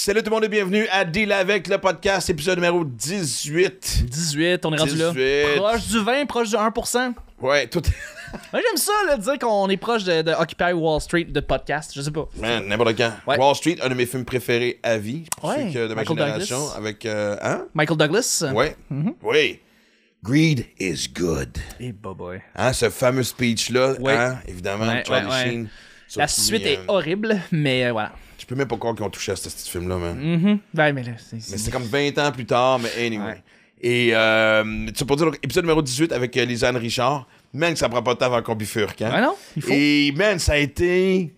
Salut tout le monde et bienvenue à Deal avec le podcast, épisode numéro 18. 18, on est rendu là. Proche du 20, proche du 1%. Ouais, tout. Moi, j'aime ça, là, dire qu'on est proche de Occupy Wall Street de podcast, je sais pas. Man, n'importe quand. Ouais. Wall Street, un de mes films préférés à vie. Pour Ouais, ceux de ma Michael génération. Douglas. Avec. Hein? Michael Douglas. Ouais. Oui. Greed is good. Et boy. Hein, ce fameux speech-là, Ouais. hein, évidemment, Ouais, Charlie ouais. Sheen. La sorti, suite est horrible, mais voilà. Je peux même pas croire qu'ils ont touché à ce petit film-là, man. Ouais, mais là, Mais c'est comme 20 ans plus tard, mais anyway. Ouais. Et tu pour dire, donc, épisode numéro 18 avec Lisanne Richard. Man, ça prend pas de temps avant qu'on bifurque, hein? Ouais, non, il faut. Et man, ça a été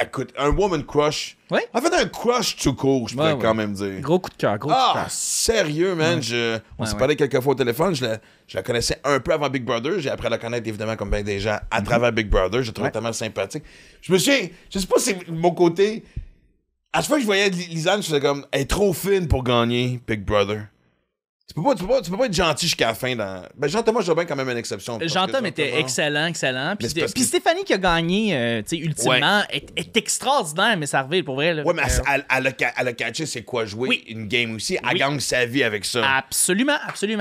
écoute, un woman crush. Ouais. En fait, un crush tout court, je pourrais Ouais. quand même dire. Gros coup de cœur, gros coup de Ah, cœur. sérieux, man. On s'est Ouais. parlé quelques fois au téléphone. Je la connaissais un peu avant Big Brother. J'ai appris à la connaître, évidemment, comme bien des gens, à travers Big Brother. Je la trouvais Ouais. tellement sympathique. Je me souviens, je sais pas si c'est mon côté. À chaque fois que je voyais Lisanne, je faisais comme, elle est trop fine pour gagner Big Brother. Tu peux pas être gentil jusqu'à la fin. Ben, Jean-Thomas Jobin, quand même, une exception. parce que Jean-Tom était Jean-Thomas- excellent. Mais c'est parce Puis que- Stéphanie qui a gagné, tu sais, ultimement, est extraordinaire, mais ça revient pour vrai. Là. Ouais, mais elle a catché c'est quoi jouer Oui. une game aussi. Elle Oui. gagne sa vie avec ça. Absolument.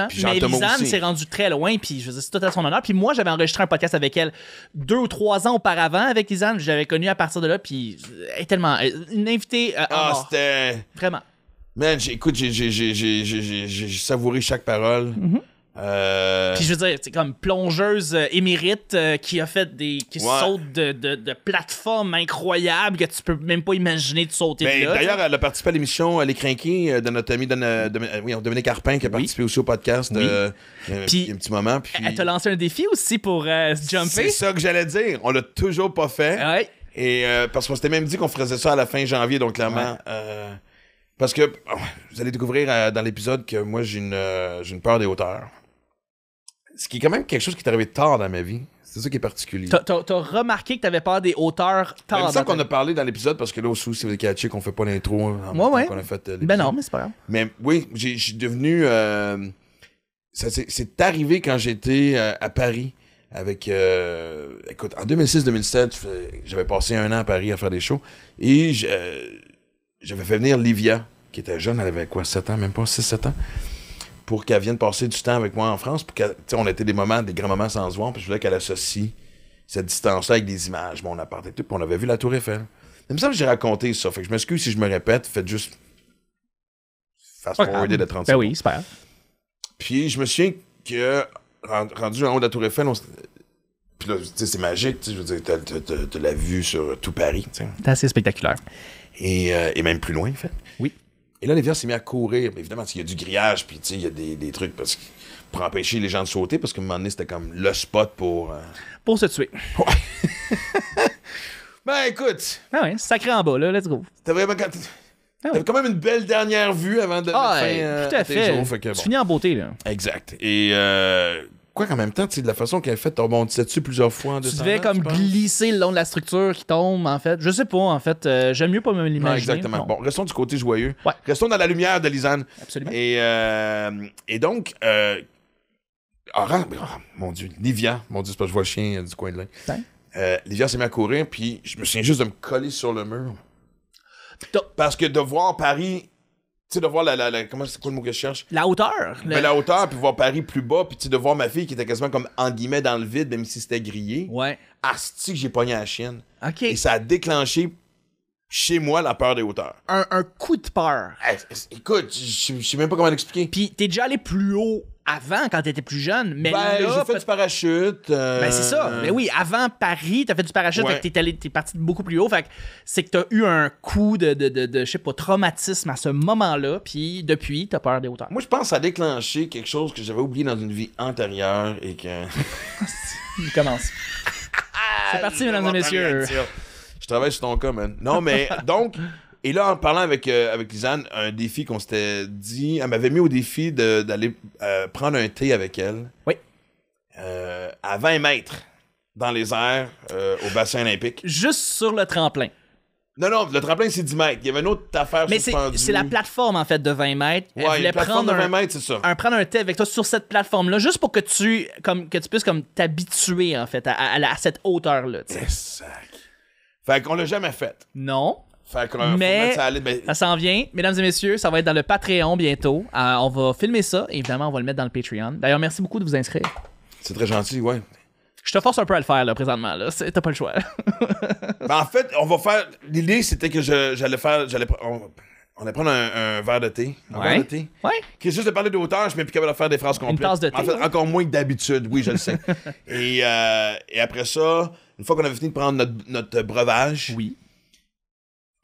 Puis Mais Jean-Thomas Lisanne aussi. s'est rendue très loin, puis je veux dire, c'est tout à son honneur. Puis moi, j'avais enregistré un podcast avec elle 2 ou 3 ans auparavant avec Lisanne. J'avais connu à partir de là, puis elle est tellement une invitée en Ah, or. c'était. Vraiment. Man, écoute, j'ai savouré chaque parole. Puis je veux dire, c'est comme plongeuse émérite qui a fait qui Ouais. saute de plateformes incroyables que tu peux même pas imaginer de sauter Ben, de là. d'ailleurs, elle a participé à l'émission Les Crinqués de notre ami Dominique Carpin qui a participé aussi au podcast Oui. il y a Puis, un petit moment. Puis Elle t'a lancé un défi aussi pour se c'est jumper. ça que j'allais dire. On l'a toujours pas fait. Ouais. Et parce qu'on s'était même dit qu'on faisait ça à la fin janvier, donc clairement. Parce que vous allez découvrir dans l'épisode que moi j'ai une peur des hauteurs. Ce qui est quand même quelque chose qui est arrivé tard dans ma vie. C'est ça qui est particulier. T'as remarqué que t'avais peur des hauteurs C'est tard. ça dans qu'on ta- a parlé dans l'épisode parce que là aussi, si vous avez catché qu'on fait pas l'intro en même temps Ouais. qu'on a fait l'épisode. Ben non, mais c'est pas grave. Mais oui, je suis devenu. C'est arrivé quand j'étais à Paris avec. Écoute, en 2006-2007, j'avais passé un an à Paris à faire des shows et j'avais fait venir Livia, qui était jeune, elle avait quoi, 7 ans, même pas 6-7 ans, pour qu'elle vienne passer du temps avec moi en France. Pour on était des grands moments sans se voir, puis je voulais qu'elle associe cette distance-là avec des images, mon appart et tout, puis on avait vu la Tour Eiffel. Il me semble que j'ai raconté ça, fait que je m'excuse si je me répète, faites juste fast-forwarder de 30 Ben secondes. oui, c'est pas grave. Puis je me souviens que, rendu en haut de la Tour Eiffel, puis là, tu sais, c'est magique, tu sais, je veux dire, t'as la vue sur tout Paris, tu sais. C'est assez spectaculaire. Et même plus loin, en fait. Oui. Et là, Lévière s'est mis à courir. Mais évidemment, il y a du grillage, puis tu sais, il y a des trucs pour empêcher les gens de sauter, parce qu'à un moment donné, c'était comme le spot pour... Pour se tuer. Ben, écoute, Ah ouais, sacré en bas, là, let's go. t'as vraiment... Ah T'avais oui. quand même une belle dernière vue avant de Ah, mettre fin, tout à tes fait. jours, fait que Tu bon. finis en beauté, là. Exact. Et quoi qu'en même temps, tu sais, de la façon qu'elle fait, t'as rebondissais dessus plusieurs fois en Tu descendant, devais comme penses? glisser le long de la structure qui tombe, en fait. Je sais pas, en fait. J'aime mieux pas me Non, l'imaginer. exactement. Non. Bon, restons du côté joyeux. Ouais. Restons dans la lumière de Lisanne. Absolument. Et donc, mon Dieu, Livia, mon Dieu, c'est pas que je vois le chien du coin de l'œil. Ouais. Livia s'est mis à courir, puis je me souviens juste de me coller sur le mur. T'as- Parce que de voir Paris, tu sais, de voir comment c'est quoi le mot que je cherche? La hauteur. Ben, la hauteur, puis voir Paris plus bas, puis tu sais, de voir ma fille qui était quasiment comme, entre guillemets, dans le vide, même si c'était grillé. Ouais. Asti que j'ai pogné à la chienne. OK. Et ça a déclenché chez moi la peur des hauteurs. Un coup de peur. Hey, écoute, je sais même pas comment l'expliquer. Puis t'es déjà allé plus haut avant, quand t'étais plus jeune, mais Ben, là... j'ai fait du parachute. Ben, c'est ça. Mais oui, avant Paris, t'as fait du parachute, Ouais. fait que t'es parti de beaucoup plus haut. Fait que c'est que t'as eu un coup de je sais pas, traumatisme à ce moment-là, puis depuis, t'as peur des hauteurs. Moi, je pense que ça a déclenché quelque chose que j'avais oublié dans une vie antérieure et que... Il commence. C'est parti, mesdames et messieurs. Je travaille sur ton cas, man. Non, mais donc... Et là, en parlant avec Lisanne, un défi qu'on s'était dit... Elle m'avait mis au défi d'aller prendre un thé avec elle. Oui. À 20 mètres dans les airs au bassin olympique. Juste sur le tremplin. Non, le tremplin, c'est 10 mètres. Il y avait une autre affaire Mais c'est suspendue. la plateforme, en fait, de 20 mètres. Elle Ouais, voulait une plateforme prendre de 20 mètres, c'est ça. prendre un thé avec toi sur cette plateforme-là, juste pour que tu puisses comme t'habituer, en fait, à cette hauteur-là. Tu sais. Exact. Fait qu'on l'a jamais fait. Non. Fait qu'on faut Mais mettre ça à l'aide. Ben, ça s'en vient. Mesdames et messieurs, ça va être dans le Patreon bientôt. On va filmer ça. Évidemment, on va le mettre dans le Patreon. D'ailleurs, merci beaucoup de vous inscrire. c'est très gentil, ouais. Je te force un peu à le faire, là, présentement. Là. T'as pas le choix. Ben, en fait, on va faire. L'idée, c'était que j'allais faire. On allait prendre un verre de thé. Un verre de thé. Ouais. Qui est juste de parler d'auteur, je suis même plus capable de faire des phrases complètes. tasse de thé, En fait, ouais. encore moins que d'habitude, oui, je le sais. et après ça, une fois qu'on avait fini de prendre notre breuvage, Oui.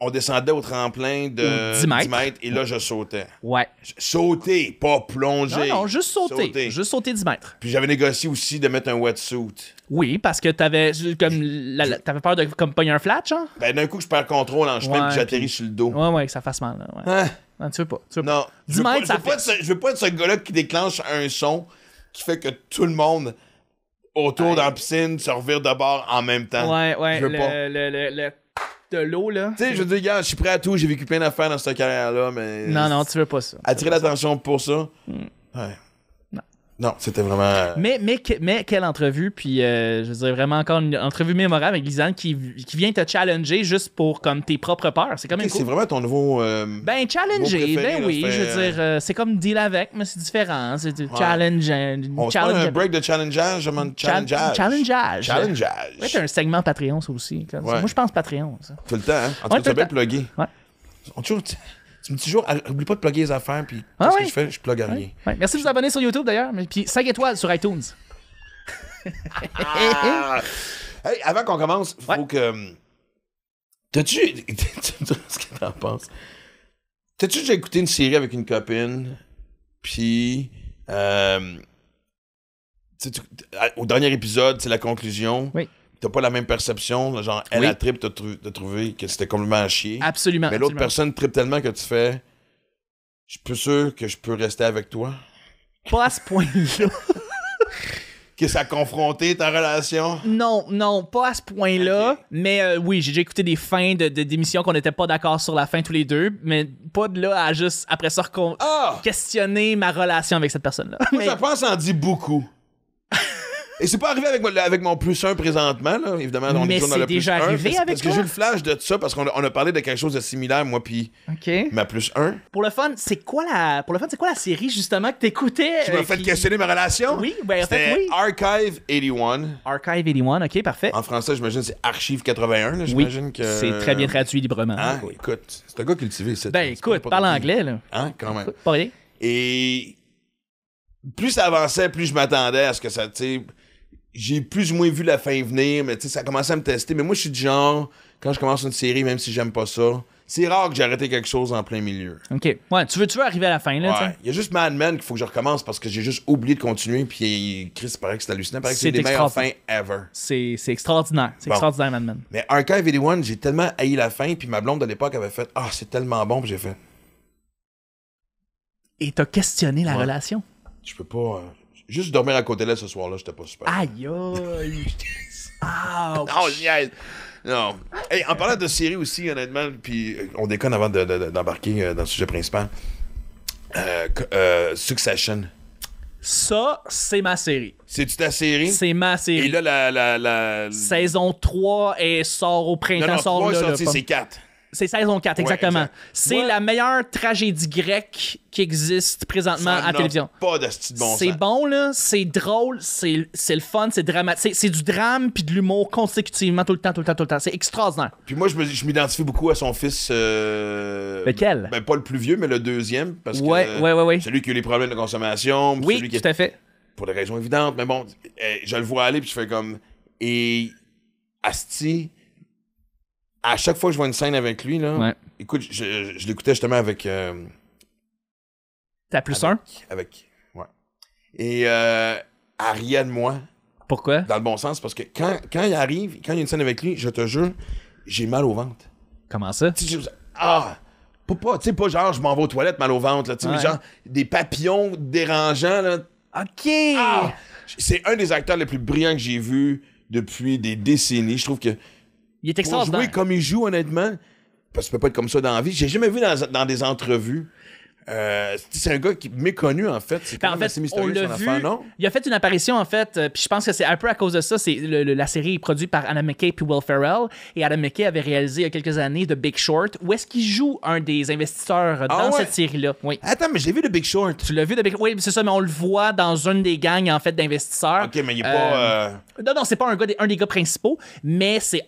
on descendait au tremplin de Au 10 mètres. 10 mètres et là, je sautais. Ouais. Sauter, pas plonger. Non, juste sauter. Juste sauter 10 mètres. Puis j'avais négocié aussi de mettre un wetsuit. Oui, parce que t'avais t'avais peur de comme pogner un flat, genre? Ben, d'un coup, je perds contrôle en chemin Ouais, puis j'atterris sur le dos. Ouais, que ça fasse mal. Là, ouais. Hein? Non, tu veux pas. Non. 10 mètres, ça je veux pas être ce gars-là qui déclenche un son qui fait que tout le monde autour dans la piscine se revire de bord en même temps. Ouais, Je veux pas. le de l'eau, là. Tu sais, je veux dire, gars, je suis prêt à tout, j'ai vécu plein d'affaires dans cette carrière-là, mais. Non, tu veux pas ça. Attirer l'attention pour ça. Ouais. Non, c'était vraiment. Mais quelle entrevue, puis je veux dire, vraiment encore une entrevue mémorable avec Lisanne qui vient te challenger juste pour comme tes propres peurs. C'est quand même Ok, cool. c'est vraiment ton nouveau. Ben, challenger, mot préféré, ben là, oui, ça je fait, veux dire, c'est comme deal avec, mais c'est différent. C'est du challenge. On se prend un break de challengeage, je demande challengeage. Challengeage. Challengeage. Ouais, t'as un segment Patreon, ça aussi. Comme ça. Ouais. Moi, je pense Patreon, ça. Tout le temps, hein. En tout Ouais, cas, tu as tout bien le plugué. Ouais. Tu me dis toujours, oublie pas de plugger les affaires, puis Ah qu'est-ce ouais. que je fais? Je plug à rien. Ouais. Merci de vous abonner sur YouTube, d'ailleurs. Puis 5 étoiles sur iTunes. Hey, avant qu'on commence, faut Ouais. que. T'as-tu. Tu me diras ce que t'en penses. T'as-tu déjà écouté une série avec une copine, puis. Au dernier épisode, c'est la conclusion. Oui. T'as pas la même perception. Genre, elle Oui. a trip, t'as trouvé que c'était complètement à chier. Absolument. Mais l'autre absolument. personne tripe tellement que tu fais. Je suis plus sûr que je peux rester avec toi. Pas à ce point-là. Que ça a confronté ta relation. Non, pas à ce point-là. Ok. Mais oui, j'ai déjà écouté des fins d'émissions qu'on n'était pas d'accord sur la fin tous les deux. Mais pas de là à juste, après ça, Ah! questionner ma relation avec cette personne-là. Moi, Mais je pense en dit beaucoup. Et c'est pas arrivé avec mon plus 1 présentement, là. Évidemment, on Mais est toujours dans c'est le plus déjà 1. arrivé avec parce que toi? j'ai eu le flash de ça, parce qu'on a parlé de quelque chose de similaire, moi, puis OK. ma plus 1. Pour le fun, c'est quoi la série, justement, que t'écoutais? Tu m'as fait questionner ma relation? Oui, ben en fait, C'était oui. Archive 81. Archive 81, OK, parfait. En français, j'imagine c'est Archive 81. Là, j'imagine que. C'est très bien traduit librement. Hein? Oui. Écoute, c'est un gars cultivé, ça. Ben écoute, parle anglais, là. Hein, quand même. Pas rien. Et plus ça avançait, plus je m'attendais à ce que ça, tu sais, j'ai plus ou moins vu la fin venir, mais tu sais, ça a commencé à me tester. Mais moi, je suis du genre, quand je commence une série, même si j'aime pas ça, c'est rare que j'ai arrêté quelque chose en plein milieu. OK. Ouais, tu veux arriver à la fin, là, tu Ouais. sais? Il y a juste Mad Men qu'il faut que je recommence parce que j'ai juste oublié de continuer. Puis Chris, il paraît que c'est hallucinant. Il paraît que c'est C'est une des meilleures fins extraordinaire. ever. C'est extraordinaire. C'est Bon. extraordinaire, Mad Men. Mais Archive 81, j'ai tellement haï la fin. Puis ma blonde de l'époque avait fait ah, c'est tellement bon. Puis j'ai fait Et t'as questionné la Ouais. relation? je peux pas. Juste dormir à côté d'elle ce soir-là, j'étais pas super. Aïe, aïe. Ah, Non, niaise. Non. Hey, en parlant de série aussi, honnêtement, puis on déconne avant d'embarquer dans le sujet principal. Succession. ça, c'est ma série. C'est-tu ta série? C'est ma Et série. là, la... Saison 3, et sort au printemps. Non, sort 3 là, est là, sorti, pas- c'est 4. C'est saison 4, exactement. exact. C'est Moi- la meilleure tragédie grecque qui existe présentement à la télévision. Pas de style bon C'est sens. bon, là. C'est drôle. C'est le fun. C'est dramatique. C'est du drame puis de l'humour consécutivement tout le temps. C'est extraordinaire. Puis moi, je m'identifie beaucoup à son fils. Lequel? Ben, pas le plus vieux, mais le deuxième. Parce Ouais. que celui qui a eu les problèmes de consommation. Oui, celui qui tout à fait. pour des raisons évidentes, mais bon, je le vois aller, puis je fais comme... Et Asti, à chaque fois que je vois une scène avec lui, là, Ouais. écoute, je l'écoutais justement avec... T'as plus un? Ouais. Et elle riait de moi, Pourquoi? dans le bon sens, parce que quand il arrive, quand il y a une scène avec lui, je te jure, j'ai mal au ventre. Comment ça? Tu sais, tu sais, pas genre, je m'en vais aux toilettes, mal au ventre, là, tu sais, mais Ouais. genre, des papillons dérangeants, là. OK! Ah! C'est un des acteurs les plus brillants que j'ai vu depuis des décennies. Je trouve que Il est pour extraordinaire. jouer comme il joue, honnêtement, parce que tu peux pas être comme ça dans la vie, j'ai jamais vu dans des entrevues C'est un gars qui est méconnu, en fait. C'est quand même assez mystérieux, son affaire, non? Il a fait une apparition, en fait, puis je pense que c'est un peu à cause de ça. La série est produite par Adam McKay puis Will Ferrell. Et Adam McKay avait réalisé il y a quelques années The Big Short, où est-ce qu'il joue un des investisseurs dans cette série-là. Oui. Attends, mais j'ai vu The Big Short. Tu l'as vu, The Big Short? Oui, c'est ça, mais on le voit dans une des gangs, en fait, d'investisseurs. OK, mais il est pas... Non, c'est pas un des gars principaux, mais c'est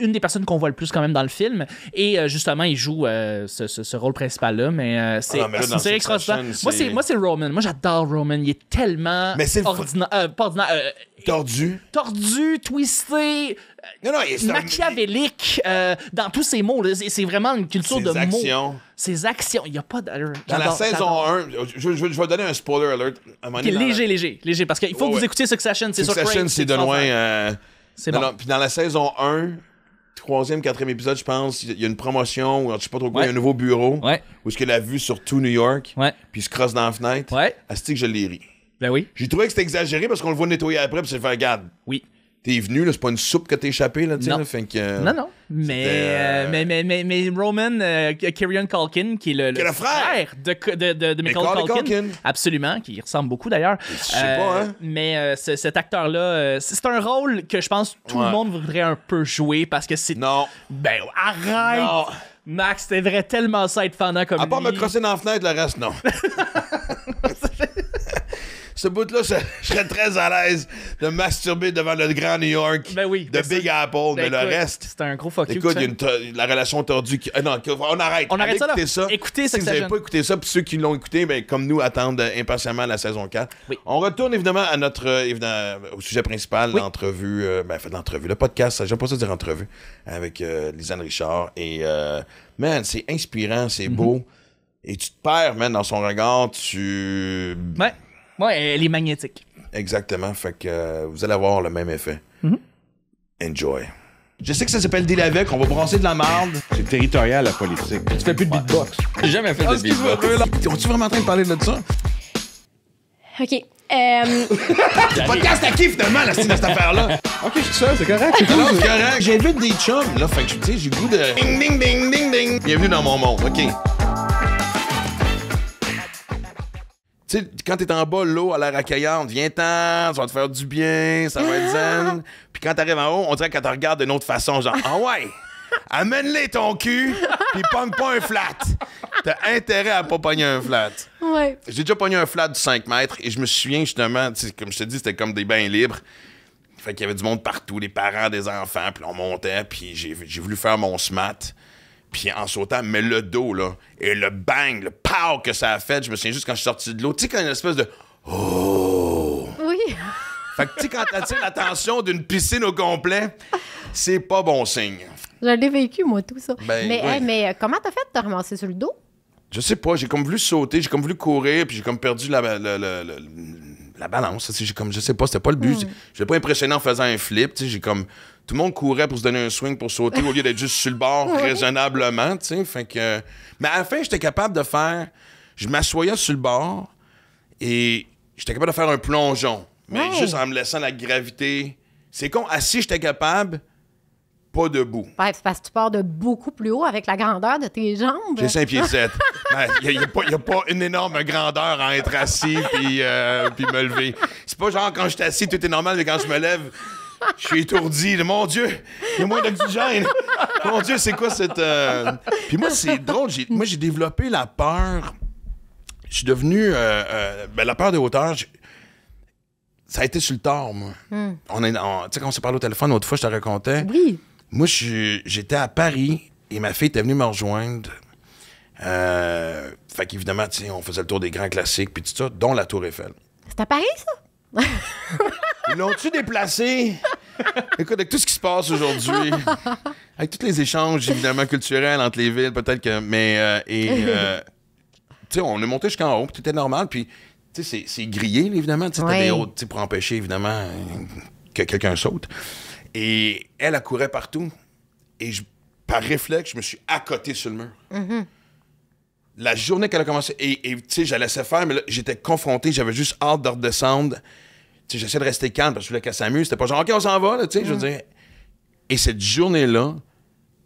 une des personnes qu'on voit le plus quand même dans le film. Et justement, il joue ce rôle principal-là, mais c'est une série extraordinaire. Moi, c'est Roman. Moi, j'adore Roman. Il est tellement tordu, twisté, machiavélique dans tous ses mots. C'est vraiment une culture de mots. Ses actions. Il n'y a pas d'allure. Dans la saison 1, je vais donner un spoiler alert. Léger, parce qu'il faut que vous écoutiez Succession. Succession, c'est de loin... c'est bon. Puis dans la saison 1... 3e, 4e épisode, je pense, il y a une promotion, ou je sais pas trop quoi, il y a un nouveau bureau, où est-ce qu'il a vu sur tout New York, puis il se crosse dans la fenêtre. Asti que je l'ai ri. Ben oui. J'ai trouvé que c'était exagéré parce qu'on le voit nettoyer après, puis c'est fait, regarde. Oui. T'es venu, là, c'est pas une soupe que t'es échappé, là, tu sais. Non. Mais Roman, Kieran Culkin, qui est le frère de Macaulay Culkin. Absolument, qui ressemble beaucoup d'ailleurs. Je sais pas, hein. Mais cet acteur-là, c'est un rôle que je pense tout le monde voudrait un peu jouer parce que c'est. Non. Ben, arrête! Non. Max, t'aimerais tellement ça être fendant comme lui. À part me crosser dans la fenêtre, le reste, non. Ce bout-là, je serais très à l'aise de masturber devant le grand New York de Big Apple, mais le reste... C'est un gros fuck you. Écoute, il y a la relation tordue qui... non, on arrête. On arrête ça, là. Écoutez, si vous n'avez pas écouté ça, puis ceux qui l'ont écouté, ben, comme nous, attendent impatiemment la saison 4. Oui. On retourne évidemment à au sujet principal, l'entrevue, le podcast, j'aime pas ça dire entrevue, avec Lisanne Richard. Et, man, c'est inspirant, c'est beau. Et tu te perds, man, dans son regard, Ouais, elle est magnétique. Exactement. Fait que vous allez avoir le même effet. Enjoy. Je sais que ça s'appelle Deal avec, on va brasser de la marde. C'est territorial, la politique. Tu fais plus de beatbox. J'ai jamais fait de beatbox. Es-tu vraiment en train de parler de ça? OK. Le podcast à qui, finalement, cette affaire-là? OK, je suis seul, c'est correct. C'est correct. J'invite des chums, là. Fait que, tu sais, j'ai le goût de... Ding, ding, ding, ding, ding. Bienvenue dans mon monde. OK. Tu sais, quand t'es en bas, l'eau a l'air accueillante, viens-t'en, ça va te faire du bien, ça va être zen. Puis quand t'arrives en haut, on dirait qu'elle te regarde d'une autre façon, genre, ah ouais, amène-les ton cul, puis pogne pas un flat. T'as intérêt à pas pogner un flat. Ouais. J'ai déjà pogné un flat du 5 mètres et je me souviens justement, comme je te dis, c'était comme des bains libres. Fait qu'il y avait du monde partout, des parents, des enfants, puis on montait, puis j'ai voulu faire mon smat. Puis en sautant, mais le dos, là, et le bang, le pow que ça a fait, je me souviens juste quand je suis sorti de l'eau, tu sais, quand il y a une espèce de « Oh! » Oui. Fait que, tu sais, quand t'attires l'attention d'une piscine au complet, c'est pas bon signe. Je l'ai vécu, moi, tout ça. Ben, mais comment t'as fait de te ramasser sur le dos? Je sais pas, j'ai comme voulu sauter, j'ai comme voulu courir, puis j'ai comme perdu la balance. Je sais pas, c'était pas le but. Je l'ai pas impressionné en faisant un flip, tu sais, j'ai comme... Tout le monde courait pour se donner un swing pour sauter au lieu d'être juste sur le bord raisonnablement, tu sais. Fait que... Mais à la fin, j'étais capable de faire... Je m'assoyais sur le bord et j'étais capable de faire un plongeon. Mais juste en me laissant la gravité. C'est con, assis, j'étais capable, pas debout. Ouais, c'est parce que tu pars de beaucoup plus haut avec la grandeur de tes jambes. J'ai 5 pieds 7. Il n'y a pas une énorme grandeur à être assis puis me lever. C'est pas genre quand je suis assis, tout est normal, mais quand je me lève... Je suis étourdi. Mon Dieu, il y a moins d'oxygène. Mon Dieu, c'est quoi cette... Puis moi, c'est drôle. Moi, j'ai développé la peur. Je suis devenu... la peur des hauteurs, ça a été sur le tard, moi. Tu sais, quand on s'est parlé au téléphone, l'autre fois, je te racontais. Oui. Moi, j'étais à Paris et ma fille était venue me rejoindre. Fait qu'évidemment, tu sais, on faisait le tour des grands classiques puis tout ça, dont la Tour Eiffel. C'est à Paris, ça? Ils l'ont-tu déplacé? Écoute, avec tout ce qui se passe aujourd'hui, avec tous les échanges, évidemment, culturels entre les villes, peut-être que... Mais, tu sais, on est monté jusqu'en haut, puis tout était normal, puis, tu sais, c'est grillé, évidemment, tu sais, t'as des hautes, tu sais, pour empêcher, évidemment, que quelqu'un saute. Et elle courait partout, et par réflexe, je me suis accoté sur le mur. La journée qu'elle a commencé, et tu sais, je la laissais faire, mais là, j'étais confronté, j'avais juste hâte de redescendre. Tu sais, j'essaie de rester calme parce que je voulais qu'elle s'amuse. C'était pas genre, OK, on s'en va, là, tu sais, je veux dire. Et cette journée-là,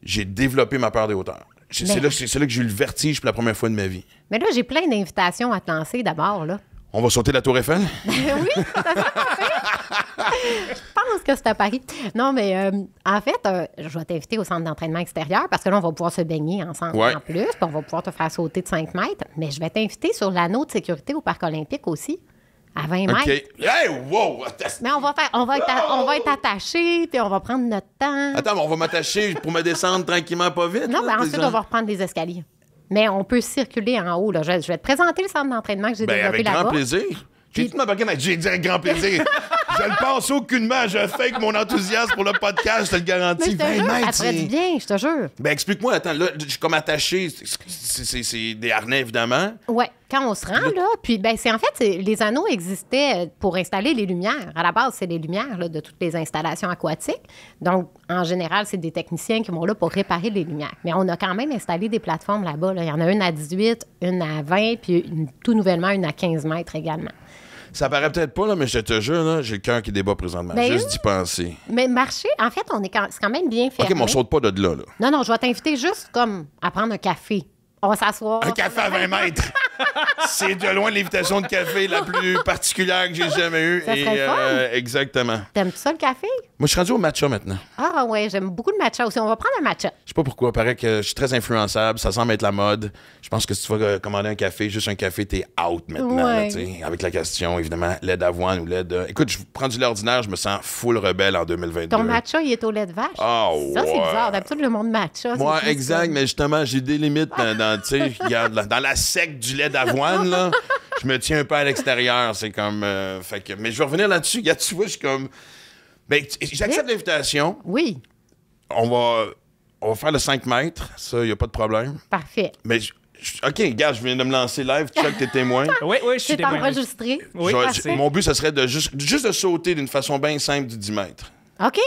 j'ai développé ma peur des hauteurs. C'est là que j'ai eu le vertige pour la première fois de ma vie. Mais là, j'ai plein d'invitations à te lancer d'abord, là. On va sauter la Tour Eiffel? Oui, ça serait Je pense que c'est à Paris. Non, mais en fait, je vais t'inviter au centre d'entraînement extérieur parce que là, on va pouvoir se baigner ensemble en plus, puis on va pouvoir te faire sauter de 5 mètres. Mais je vais t'inviter sur l'anneau de sécurité au Parc olympique aussi, à 20 mètres. OK. Hey, wow! Mais on va être attachés, puis on va prendre notre temps. Attends, mais on va m'attacher pour me descendre tranquillement, pas vite. Non, mais ensuite, on va reprendre les escaliers. Mais on peut circuler en haut. Là. Je vais te présenter le centre d'entraînement que j'ai développé là-bas. Avec grand plaisir. J'ai dit avec grand plaisir. Je le pense aucunement. Je fake mon enthousiasme pour le podcast, je te le garantis. Mais je te jure, ça ferait du bien, je te jure. Ben, explique-moi, attends, là, je suis comme attaché. C'est des harnais, évidemment. Oui, quand on se rend, là, puis ben, en fait, les anneaux existaient pour installer les lumières. À la base, c'est les lumières là, de toutes les installations aquatiques. Donc, en général, c'est des techniciens qui vont là pour réparer les lumières. Mais on a quand même installé des plateformes là-bas. Là. Il y en a une à 18, une à 20, puis tout nouvellement, une à 15 mètres également. Ça paraît peut-être pas, là, mais je te jure, là, j'ai le cœur qui débat présentement. Ben, juste d'y penser. Mais marcher, en fait, c'est quand même bien fait. OK, mais on saute pas de là. Non, je vais t'inviter juste comme à prendre un café. On va s'asseoir. Un café à 20 mètres! C'est de loin l'invitation de café la plus particulière que j'ai jamais eue. Ça serait fun. Exactement. T'aimes-tu ça, le café? Moi, je suis rendu au matcha maintenant. Ah ouais, j'aime beaucoup le matcha aussi. On va prendre un matcha. Je sais pas pourquoi. Il paraît que je suis très influençable. Ça semble être la mode. Je pense que si tu vas commander un café, juste un café, t'es out maintenant. Ouais. Là, avec la question, évidemment, lait d'avoine ou lait de... Écoute, je prends du lait ordinaire, je me sens full rebelle en 2022. Ton matcha, il est au lait de vache? Oh, ça, c'est ouais. bizarre. D'habitude, le monde matcha, Moi, c'est exact, mais justement, j'ai des limites tu sais, regarde, dans la sec du lait d'avoine, là, je me tiens un peu à l'extérieur. C'est comme... mais je vais revenir là-dessus. Regarde, tu vois, je suis comme... Ben, j'accepte l'invitation. Oui. On va faire le 5 mètres. Ça, il n'y a pas de problème. Parfait. Mais, OK, gars, je viens de me lancer live. Tu sais que t'es témoin. Oui, je suis C'est témoin. enregistré. Oui, Mon but, ce serait de juste de sauter d'une façon bien simple du 10 mètres. OK.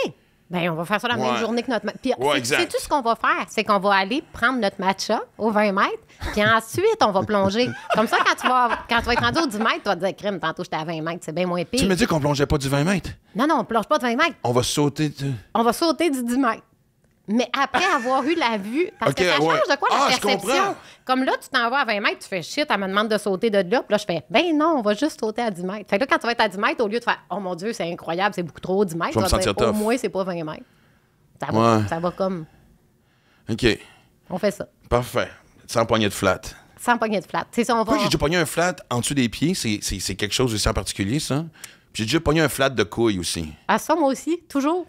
Bien, on va faire ça la même journée que notre matcha. Puis, exact. sais-tu ce qu'on va faire? C'est qu'on va aller prendre notre matcha aux 20 mètres, puis ensuite, on va plonger. Comme ça, quand tu vas être rendu aux 10 mètres, tu vas te dire, crime, tantôt, j'étais à 20 mètres, c'est bien moins pire. Tu me dis qu'on plongeait pas du 20 mètres? Non, on plonge pas de 20 mètres. On va sauter On va sauter du 10 mètres. Mais après avoir eu la vue, parce que ça change de quoi la perception? Comme là, tu t'en vas à 20 mètres, tu fais shit, elle me demande de sauter de là. Puis là, je fais, ben non, on va juste sauter à 10 mètres. Fait que là, quand tu vas être à 10 mètres, au lieu de faire, oh mon Dieu, c'est incroyable, c'est beaucoup trop haut, 10 mètres, je vais me sentir tough. Au moins, c'est pas 20 mètres. Ça va comme. OK. On fait ça. Parfait. Sans poignée de flat. Sans poignée de flat. C'est ça, on va. Pourquoi j'ai déjà pogné un flat en dessous des pieds? C'est quelque chose aussi en particulier, ça? Puis j'ai déjà pogné un flat de couille aussi. Ah, ça, moi aussi, toujours.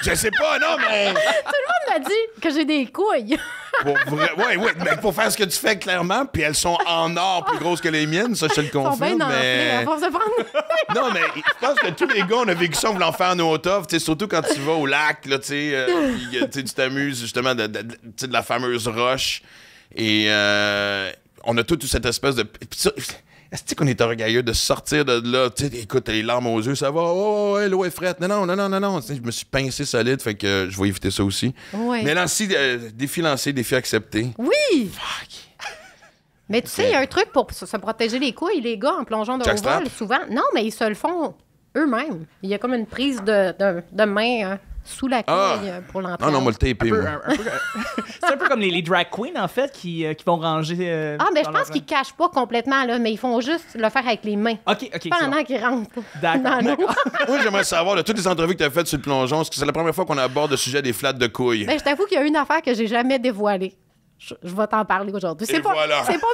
Je sais pas, non, mais... Tout le monde m'a dit que j'ai des couilles. Oui, mais pour faire ce que tu fais, clairement, puis elles sont en or plus grosses que les miennes, ça, je te le confirme. Ils sont bien enflés, à force de prendre. Non, mais je pense que tous les gars, on a vécu ça en voulant faire nos toughs, surtout quand tu vas au lac, là, tu t'amuses justement de la fameuse roche. Et on a toute cette espèce de... Est-ce qu'on est orgueilleux de sortir de là? Tu sais, écoute, les larmes aux yeux, ça va. Oh, ouais, l'eau est frette. Non. Je me suis pincé solide, fait que je vais éviter ça aussi. Oui. Mais Nancy, défi lancé, défi accepté. Oui! Fuck! Mais tu sais, il y a un truc pour se protéger les couilles, les gars, en plongeant de haut vol, souvent. Non, mais ils se le font eux-mêmes. Il y a comme une prise de main sous la couille pour l'entraîner. Non, moi, le tapé, moi. C'est un peu comme les drag queens, en fait, qui vont ranger... mais je pense qu'ils cachent pas complètement, là, mais ils font juste le faire avec les mains. OK. Pendant qu'ils rentrent. D'accord. Moi, j'aimerais savoir, de toutes les entrevues que tu as faites sur le plongeon, est-ce que c'est la première fois qu'on aborde le sujet des flats de couilles? Ben, je t'avoue qu'il y a une affaire que j'ai jamais dévoilée. Je vais t'en parler aujourd'hui. C'est pas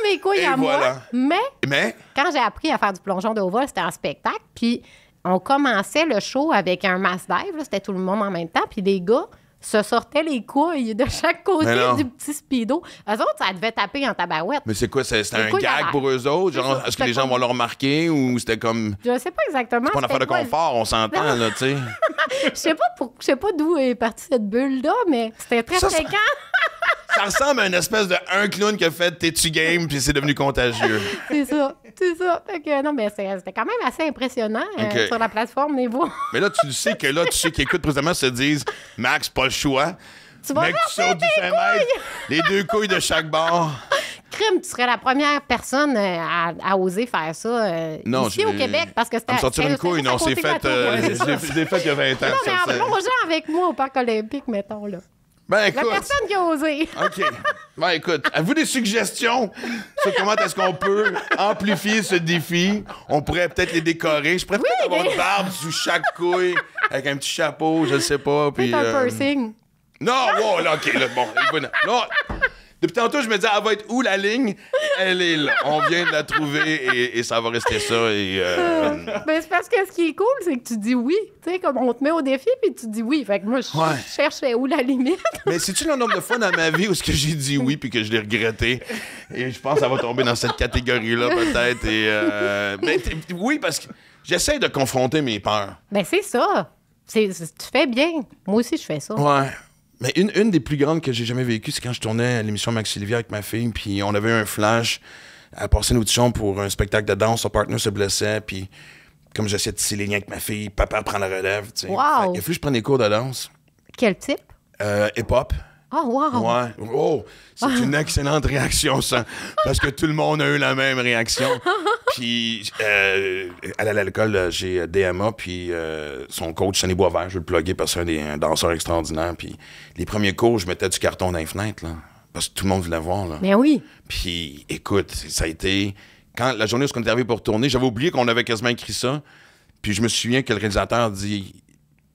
mes couilles à moi, mais quand j'ai appris à faire du plongeon de haut vol, c'était en spectacle, puis on commençait le show avec un mass dive, là, c'était tout le monde en même temps, puis les gars se sortaient les couilles de chaque côté du petit speedo. Eux autres, ça devait taper en tabarouette. Mais c'est quoi, c'était un gag pour eux autres? Genre, est-ce que les gens vont le remarquer ou c'était comme... Je sais pas exactement. C'est pas une affaire de confort, on s'entend, là, tu sais. Je sais pas d'où est partie cette bulle-là, mais c'était très fréquent. Ça ressemble à une espèce de un clown qui a fait T'es-tu game, puis c'est devenu contagieux. C'est ça. Fait que, non, mais c'était quand même assez impressionnant sur la plateforme Niveau. Mais là, tu sais qui écoutent présentement se disent Max, pas le choix. Tu vas mec, tu sautes du 5 mètres, les 2 couilles de chaque bord. Crime, tu serais la première personne à oser faire ça ici au Québec. Parce que c'était. Me sortir une couille, non, c'est fait. Je l'ai fait il y a 20 ans. Non, mais en plongeant avec moi au Parc olympique, mettons, là. Ben, écoute. La personne qui a osé. OK. Ben, écoute, avez-vous des suggestions sur comment est-ce qu'on peut amplifier ce défi? On pourrait peut-être les décorer. Je pourrais peut-être avoir une barbe sous chaque couille avec un petit chapeau, je ne sais pas. Puis, un piercing. Non, wow, là, OK, là, bon. Non. Depuis tantôt, je me disais, elle va être où la ligne? Elle est là. On vient de la trouver et ça va rester ça. Ben, c'est parce que ce qui est cool, c'est que tu dis oui. Tu sais, comme on te met au défi, puis tu dis oui. Fait que moi, je cherchais où la limite. Mais c'est-tu le nombre de fois dans ma vie où j'ai dit oui puis que je l'ai regretté? Et je pense que ça va tomber dans cette catégorie-là, peut-être. Mais oui, parce que j'essaie de confronter mes peurs. Ben, c'est ça. Tu fais bien. Moi aussi, je fais ça. Ouais. Mais une des plus grandes que j'ai jamais vécues, c'est quand je tournais à l'émission Maxi Olivier avec ma fille, puis on avait un flash à passer une audition pour un spectacle de danse. Son partenaire se blessait, puis comme j'essayais de tisser les liens avec ma fille, papa prend la relève. T'sais. Wow! Il a fallu que je prenne des cours de danse. Quel type? Hip-hop. Oh, wow! Ouais. Oh, c'est une excellente réaction, ça. Parce que tout le monde a eu la même réaction. Puis, elle allait à l'école chez DMA, puis son coach, Sonny Boisvert, je vais le plugger parce que c'est un danseur extraordinaire. Puis, les premiers cours, je mettais du carton dans les fenêtres, là. Parce que tout le monde voulait voir, là. Mais oui. Puis, écoute, ça a été... Quand la journée où on est arrivé pour tourner, j'avais oublié qu'on avait quasiment écrit ça. Puis, je me souviens que le réalisateur dit...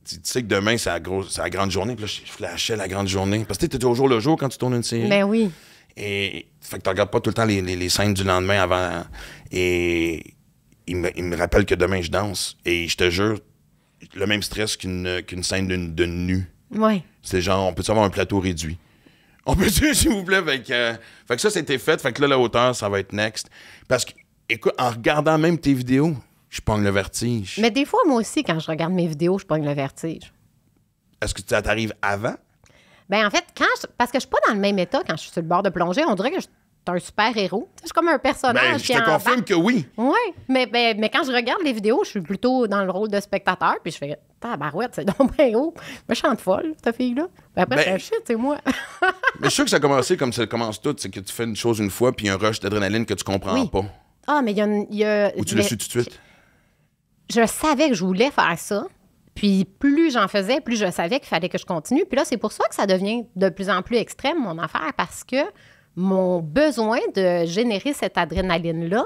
Tu sais que demain, c'est la grande journée. Puis là, je flashais la grande journée. Parce que tu es au jour le jour quand tu tournes une série. Ben oui. Et fait que tu regardes pas tout le temps les scènes du lendemain avant. Et il me rappelle que demain, je danse. Et je te jure, le même stress qu'une scène de nu. Oui. C'est genre, on peut avoir un plateau réduit? On peut dire, s'il vous plaît? Fait que ça, c'était fait. Fait que là, la hauteur, ça va être next. Parce que, écoute, en regardant même tes vidéos, je pogne le vertige. Mais des fois, moi aussi, quand je regarde mes vidéos, je pogne le vertige. Est-ce que ça t'arrive avant? Ben en fait, parce que je suis pas dans le même état quand je suis sur le bord de plongée, on dirait que je suis un super-héros. Je suis comme un personnage. Ben, je te confirme que oui. Oui, mais quand je regarde les vidéos, je suis plutôt dans le rôle de spectateur, puis je fais « Tabarouette, c'est donc bien haut. Méchante folle, cette fille-là. » Puis après, shit, c'est moi. Mais je suis sûr que ça a commencé comme ça commence tout, c'est que tu fais une chose une fois, puis un rush d'adrénaline que tu comprends pas. Ah, mais il y a... Ou tu l'as su tout de suite? Je savais que je voulais faire ça. Puis plus j'en faisais, plus je savais qu'il fallait que je continue. Puis là, c'est pour ça que ça devient de plus en plus extrême, mon affaire, parce que mon besoin de générer cette adrénaline-là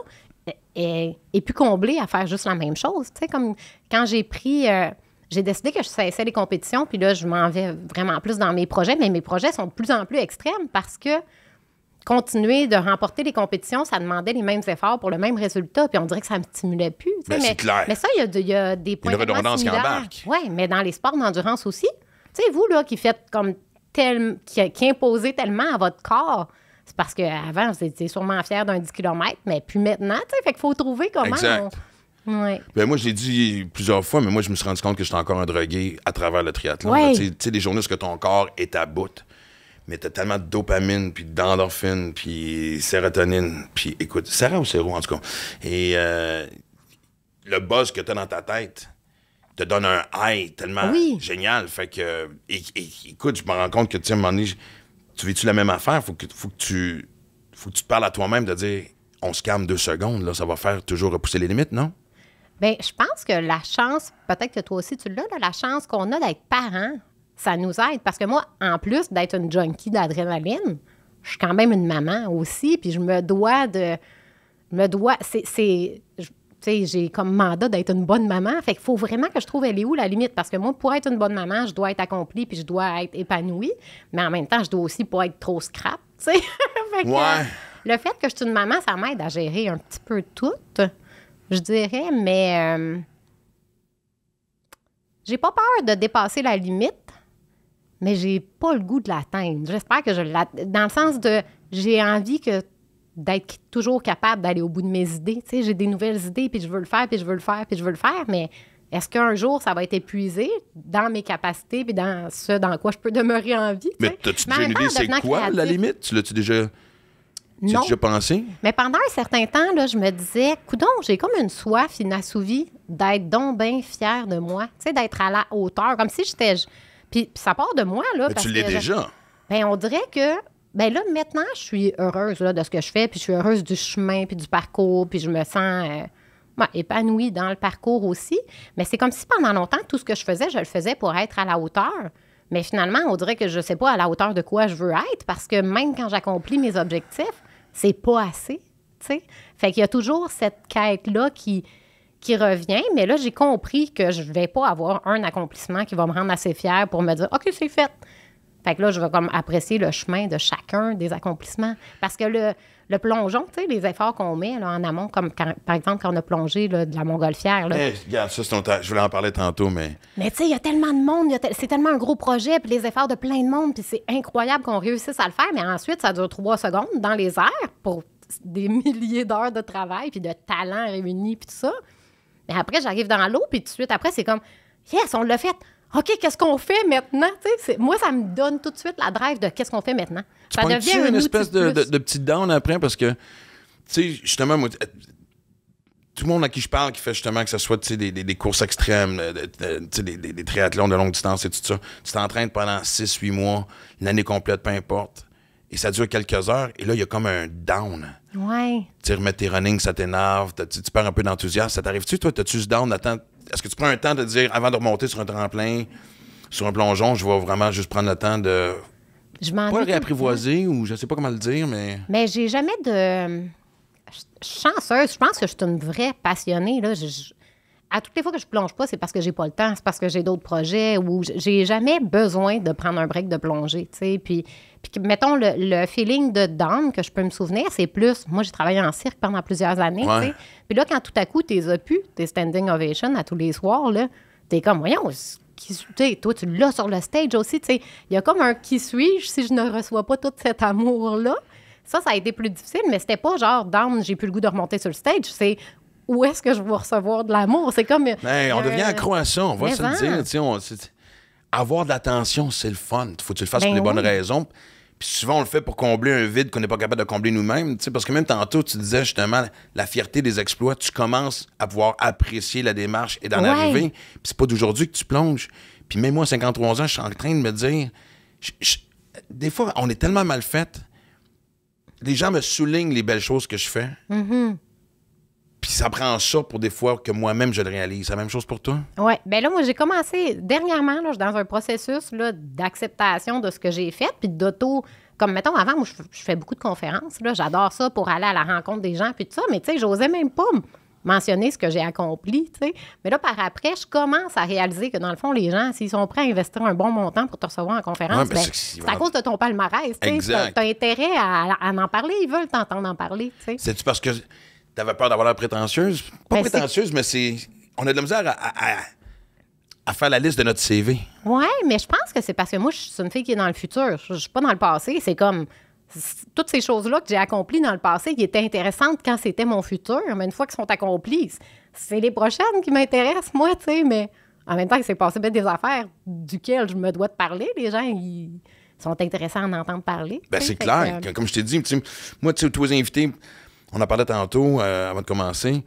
est plus comblé à faire juste la même chose. Tu sais, comme quand j'ai décidé que je cessais les compétitions, puis là, je m'en vais vraiment plus dans mes projets, mais mes projets sont de plus en plus extrêmes parce que continuer de remporter les compétitions, ça demandait les mêmes efforts pour le même résultat, puis on dirait que ça me stimulait plus. C'est clair. Mais ça, il y a des points de redondance qui embarque. Oui, mais dans les sports d'endurance aussi. Tu sais, vous, là, qui faites comme qui imposez tellement à votre corps, c'est parce qu'avant, vous étiez sûrement fiers d'un 10 km, mais plus maintenant, tu sais, fait qu'il faut trouver comment... Exact. Ouais. Ben moi, je l'ai dit plusieurs fois, mais moi, je me suis rendu compte que j'étais encore un drogué à travers le triathlon. Ouais. Tu sais, des journées où ton corps est à bout. Mais t'as tellement de dopamine, puis d'endorphine, puis sérotonine. Puis écoute, séro ou séro, en tout cas. Et le buzz que t'as dans ta tête te donne un high tellement génial. Fait que, écoute, je me rends compte que, tu sais, à un moment donné, tu vis-tu la même affaire? Faut que tu te parles à toi-même de dire, on se calme 2 secondes, là, ça va faire toujours repousser les limites, non? Bien, je pense que la chance, peut-être que toi aussi tu l'as, là, la chance qu'on a d'être parents, ça nous aide. Parce que moi, en plus d'être une junkie d'adrénaline, je suis quand même une maman aussi, puis je me dois de... Tu sais, j'ai comme mandat d'être une bonne maman. Fait qu'il faut vraiment que je trouve elle est où la limite. Parce que moi, pour être une bonne maman, je dois être accomplie puis je dois être épanouie. Mais en même temps, je dois aussi pas être trop scrap, tu sais. Fait que, le fait que je suis une maman, ça m'aide à gérer un petit peu tout, je dirais. Mais j'ai pas peur de dépasser la limite, mais j'ai pas le goût de l'atteindre. J'espère que dans le sens de j'ai envie d'être toujours capable d'aller au bout de mes idées. Tu sais, j'ai des nouvelles idées, puis je veux le faire, puis je veux le faire, puis je veux le faire, mais est-ce qu'un jour, ça va être épuisé dans mes capacités, puis dans ce dans quoi je peux demeurer en vie? Mais t'as-tu déjà une idée, c'est quoi la limite? Tu l'as-tu déjà... Tu as déjà pensé? Mais pendant un certain temps, là, je me disais, coudonc, j'ai comme une soif inassouvie d'être donc bien fière de moi, tu sais, d'être à la hauteur, comme si j'étais... Puis ça part de moi, là. Mais tu l'es déjà. Bien, on dirait que... Bien là, maintenant, je suis heureuse là, de ce que je fais, puis je suis heureuse du chemin, puis du parcours, puis je me sens épanouie dans le parcours aussi. Mais c'est comme si pendant longtemps, tout ce que je faisais le faisais pour être à la hauteur. Mais finalement, on dirait que je sais pas à la hauteur de quoi je veux être parce que même quand j'accomplis mes objectifs, c'est pas assez, tu sais. Fait qu'il y a toujours cette quête-là qui revient, mais là, j'ai compris que je vais pas avoir un accomplissement qui va me rendre assez fière pour me dire « OK, c'est fait ». Fait que là, je vais comme apprécier le chemin de chacun des accomplissements. Parce que le plongeon, tu sais, les efforts qu'on met là, en amont, comme par exemple quand on a plongé là, de la Montgolfière. Là. Hey, regarde, ça, je voulais en parler tantôt, mais... Mais tu sais, il y a tellement de monde, c'est tellement un gros projet, puis les efforts de plein de monde, puis c'est incroyable qu'on réussisse à le faire, mais ensuite, ça dure 3 secondes dans les airs pour des milliers d'heures de travail, puis de talents réunis, puis tout ça. Mais après, j'arrive dans l'eau, puis tout de suite, après, c'est comme « Yes, on l'a fait! » OK, qu'est-ce qu'on fait maintenant? Moi, ça me donne tout de suite la drive de qu'est-ce qu'on fait maintenant. Ça devient une espèce de petite down après parce que, tu sais, justement, moi, tout le monde à qui je parle qui fait justement que ce soit des courses extrêmes, des triathlons de longue distance et tout ça, tu t'entraînes pendant 6-8 mois, une année complète, peu importe. Et ça dure quelques heures. Et là, il y a comme un down. Ouais. Tu remettre tes runnings, ça t'énerve. Tu perds un peu d'enthousiasme. Ça t'arrive-tu, toi? T'as-tu ce down? Attends, est-ce que tu prends un temps de dire, avant de remonter sur un tremplin, sur un plongeon, je vais vraiment juste prendre le temps de... pas le réapprivoiser, ou je sais pas comment le dire, mais... Mais j'ai jamais de... chanceuse. Je pense que je suis une vraie passionnée, là. À toutes les fois que je plonge pas, c'est parce que j'ai pas le temps, c'est parce que j'ai d'autres projets ou j'ai jamais besoin de prendre un break de plongée, tu sais. Puis mettons, le feeling de down que je peux me souvenir, c'est plus... Moi, j'ai travaillé en cirque pendant plusieurs années, tu sais. Puis là, quand tout à coup, t'es pu, tes standing ovations à tous les soirs, là, t'es comme, voyons, toi, tu l'as sur le stage aussi, tu sais. Il y a comme un qui suis-je si je ne reçois pas tout cet amour-là. Ça a été plus difficile, mais c'était pas genre down, j'ai plus le goût de remonter sur le stage, c'est... Où est-ce que je vais recevoir de l'amour? C'est comme... on devient accro à ça, on va se le dire. Avoir de l'attention, c'est le fun. Faut que tu le fasses pour les bonnes raisons. Puis souvent, on le fait pour combler un vide qu'on n'est pas capable de combler nous-mêmes. Parce que même tantôt, tu disais justement la fierté des exploits. Tu commences à pouvoir apprécier la démarche et d'en arriver. Puis c'est pas d'aujourd'hui que tu plonges. Puis même moi, à 53 ans, je suis en train de me dire... des fois, on est tellement mal fait. Les gens me soulignent les belles choses que je fais. Mm-hmm. Puis ça prend ça pour des fois que moi-même, je le réalise. C'est la même chose pour toi? Oui. Bien là, moi, j'ai commencé dernièrement, là, je suis dans un processus là, d'acceptation de ce que j'ai fait, puis d'auto... Comme, mettons, avant, moi, je fais beaucoup de conférences. Là, j'adore ça pour aller à la rencontre des gens, puis tout ça. Mais, tu sais, j'osais même pas mentionner ce que j'ai accompli, tu sais. Mais là, par après, je commence à réaliser que, dans le fond, les gens, s'ils sont prêts à investir un bon montant pour te recevoir en conférence, c'est à cause de ton palmarès, tu sais. T'as intérêt à en parler. Ils veulent t'entendre en parler, tu sais. C'est-tu parce que... T'avais peur d'avoir l'air prétentieuse? Pas prétentieuse, mais c'est... On a de la misère à faire la liste de notre CV. Oui, mais je pense que c'est parce que moi, je suis une fille qui est dans le futur. Je suis pas dans le passé. C'est comme... Toutes ces choses-là que j'ai accomplies dans le passé qui étaient intéressantes quand c'était mon futur, mais une fois qu'elles sont accomplies, c'est les prochaines qui m'intéressent, moi, tu sais, mais en même temps, il s'est passé bien des affaires duquel je me dois de parler. Les gens, ils sont intéressés à en entendre parler. Ben c'est clair. Comme je t'ai dit, moi, tu sais, tous les invités... On en parlait tantôt, avant de commencer.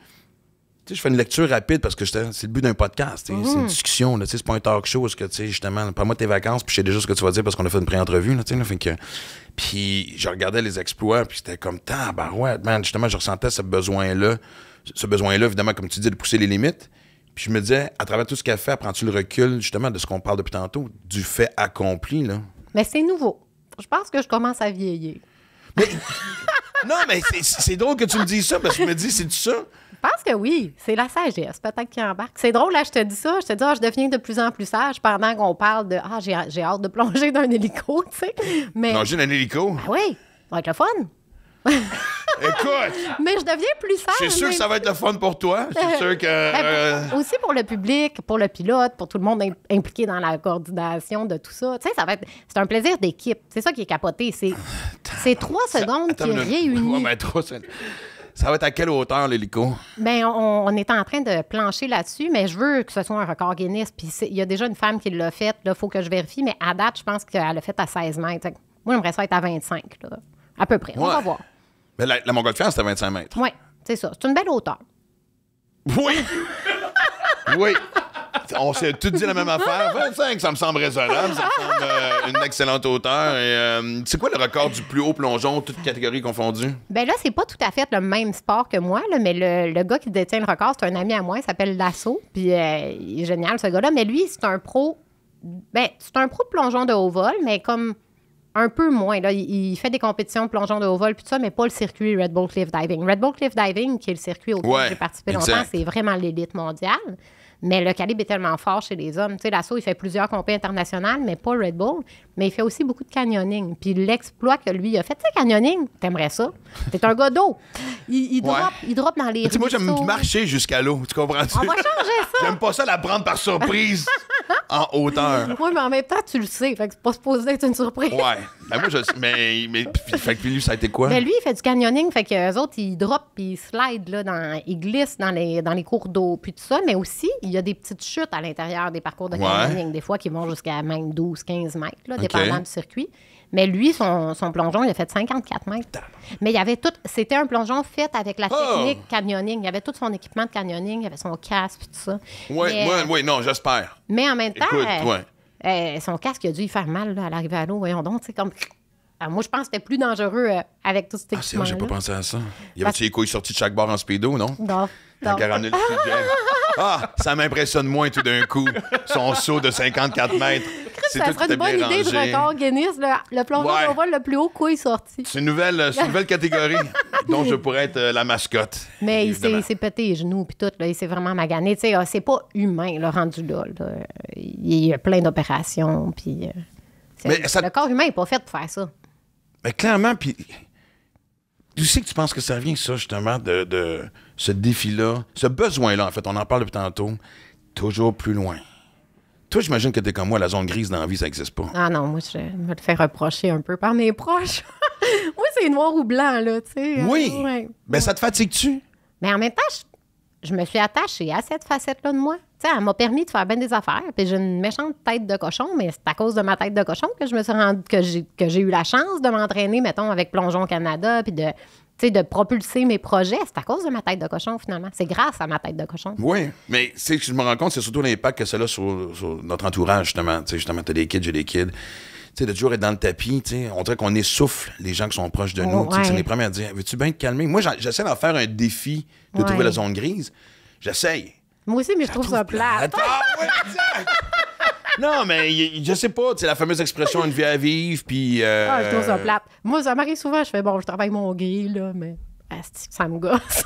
Tu sais, je fais une lecture rapide parce que c'est le but d'un podcast. C'est une discussion. Là, c'est pas un talk show. Parce que, tu sais, justement, parle-moi de tes vacances, puis je sais déjà ce que tu vas dire parce qu'on a fait une pré-entrevue. Puis je regardais les exploits, puis c'était comme, tabarouette, man. Justement, je ressentais ce besoin-là. Ce besoin-là, évidemment, comme tu dis, de pousser les limites. Puis je me disais, à travers tout ce qu'elle fait, prends-tu le recul, justement, de ce qu'on parle depuis tantôt, du fait accompli, là? Mais c'est nouveau. Je pense que je commence à vieillir. Mais... Non, mais c'est drôle que tu me dises ça, parce que je me dis, c'est-tu ça? Je pense que oui. C'est la sagesse, peut-être, qui embarque. C'est drôle, là, je te dis ça. Je te dis, je deviens de plus en plus sage pendant qu'on parle de, j'ai hâte de plonger d'un hélico, tu sais. Mais... Plonger d'un hélico? Ben oui, ça va être le fun. Écoute! Mais je deviens plus sage. C'est sûr que ça va être le fun pour toi. C'est sûr que... aussi pour le public, pour le pilote, pour tout le monde impliqué dans la coordination de tout ça. Tu sais, c'est un plaisir d'équipe. C'est ça qui est capoté. C'est 3 secondes qui réunissent. Ouais, ça va être à quelle hauteur, l'hélico? Bien, on est en train de plancher là-dessus, mais je veux que ce soit un record Guinness. Puis il y a déjà une femme qui l'a fait. Là, il faut que je vérifie. Mais à date, je pense qu'elle l'a fait à 16 mètres. Moi, j'aimerais ça être à 25, là. À peu près. On va voir. Mais la Montgolfière, c'était 25 mètres. Oui, c'est ça. C'est une belle hauteur. Oui! Oui! On s'est tous dit la même affaire. 25, ça me semble raisonnable. Ça me semble une excellente hauteur. Et, c'est quoi le record du plus haut plongeon, toutes catégories confondues? Bien là, c'est pas tout à fait le même sport que moi, là, mais le gars qui détient le record, c'est un ami à moi, il s'appelle Lasso. Puis il est génial, ce gars-là. Mais lui, c'est un pro c'est un pro de plongeon de haut vol, mais comme un peu moins. Là, il fait des compétitions de plongeon de haut vol, puis ça, mais pas le circuit Red Bull Cliff Diving. Red Bull Cliff Diving, qui est le circuit auquel j'ai participé longtemps, c'est vraiment l'élite mondiale. Mais le calibre est tellement fort chez les hommes. Tu sais, l'assaut, il fait plusieurs compétitions internationales, mais pas Red Bull. Mais il fait aussi beaucoup de canyoning. Puis l'exploit que lui a fait, tu sais, canyoning, t'aimerais ça. T'es un gars d'eau. Il drop dans les rues. Moi, j'aime marcher jusqu'à l'eau. Tu comprends-tu? On va changer ça. J'aime pas ça la prendre par surprise en hauteur. Oui, mais en même temps, tu le sais. Fait que c'est pas supposé être une surprise. Ouais. Ben moi, fait que lui, ça a été quoi? Ben lui, il fait du canyoning. Fait que eux autres, ils drop puis ils slide, là, ils glissent dans les cours d'eau. Puis tout ça. Mais aussi, il y a des petites chutes à l'intérieur des parcours de canyoning. Des fois, qui vont jusqu'à même 12-15 mètres, là, dépendant du circuit. Mais lui, son plongeon, il a fait 54 mètres. Mais il y avait tout... C'était un plongeon fait avec la technique canyoning. Il y avait tout son équipement de canyoning. Il y avait son casque et tout ça. Oui, non, j'espère. Mais en même temps, son casque a dû y faire mal là, à l'arrivée à l'eau. Voyons donc, tu sais, comme... moi, je pense que c'était plus dangereux avec tout cet équipement. C'est vrai, j'ai pas pensé à ça. Il y avait-tu les couilles sorties de chaque bord en speedo, non? Non. Quand elle ramenait le sujet. Ça m'impressionne moins tout d'un coup. Son saut de 54 mètres. Ça serait une bonne idée de record Guinness, le plongeon au vol le plus haut couille sorti. C'est une nouvelle catégorie dont je pourrais être la mascotte. Mais il s'est pété les genoux puis tout. Là, il s'est vraiment magané. Tu sais, c'est pas humain, le rendu là. Il y a plein d'opérations. Puis, le corps humain n'est pas fait pour faire ça. Mais clairement, puis... Tu sais que tu penses que ça revient, ça, justement, de ce défi-là, ce besoin-là, en fait, on en parle depuis tantôt, toujours plus loin. Toi, j'imagine que t'es comme moi, la zone grise dans la vie, ça n'existe pas. Ah non, moi, je me le fais reprocher un peu par mes proches. Moi, c'est noir ou blanc, là, tu sais. Oui, mais ça te fatigue-tu? Mais en même temps, je me suis attachée à cette facette-là de moi. Tu sais, elle m'a permis de faire bien des affaires. Puis j'ai une méchante tête de cochon, mais c'est à cause de ma tête de cochon que je me suis rendu que j'ai eu la chance de m'entraîner, mettons, avec Plongeon Canada, puis de propulser mes projets. C'est à cause de ma tête de cochon, finalement. C'est grâce à ma tête de cochon. Oui, mais c'est que je me rends compte, c'est surtout l'impact que ça a sur notre entourage, justement. Tu sais, justement, t'as des kids, j'ai des kids. Tu sais, de toujours être dans le tapis, tu sais, on dirait qu'on essouffle les gens qui sont proches de nous. C'est les premiers à dire, veux-tu bien te calmer? Moi, j'essaie d'en faire un défi de trouver la zone grise. J'essaye. Moi aussi, mais je trouve ça plate. Non, mais je sais pas, c'est la fameuse expression une vie à vivre, puis... je trouve ça plate. Moi, ça m'arrive souvent, je fais, je travaille mon gris, là, mais ça me gosse.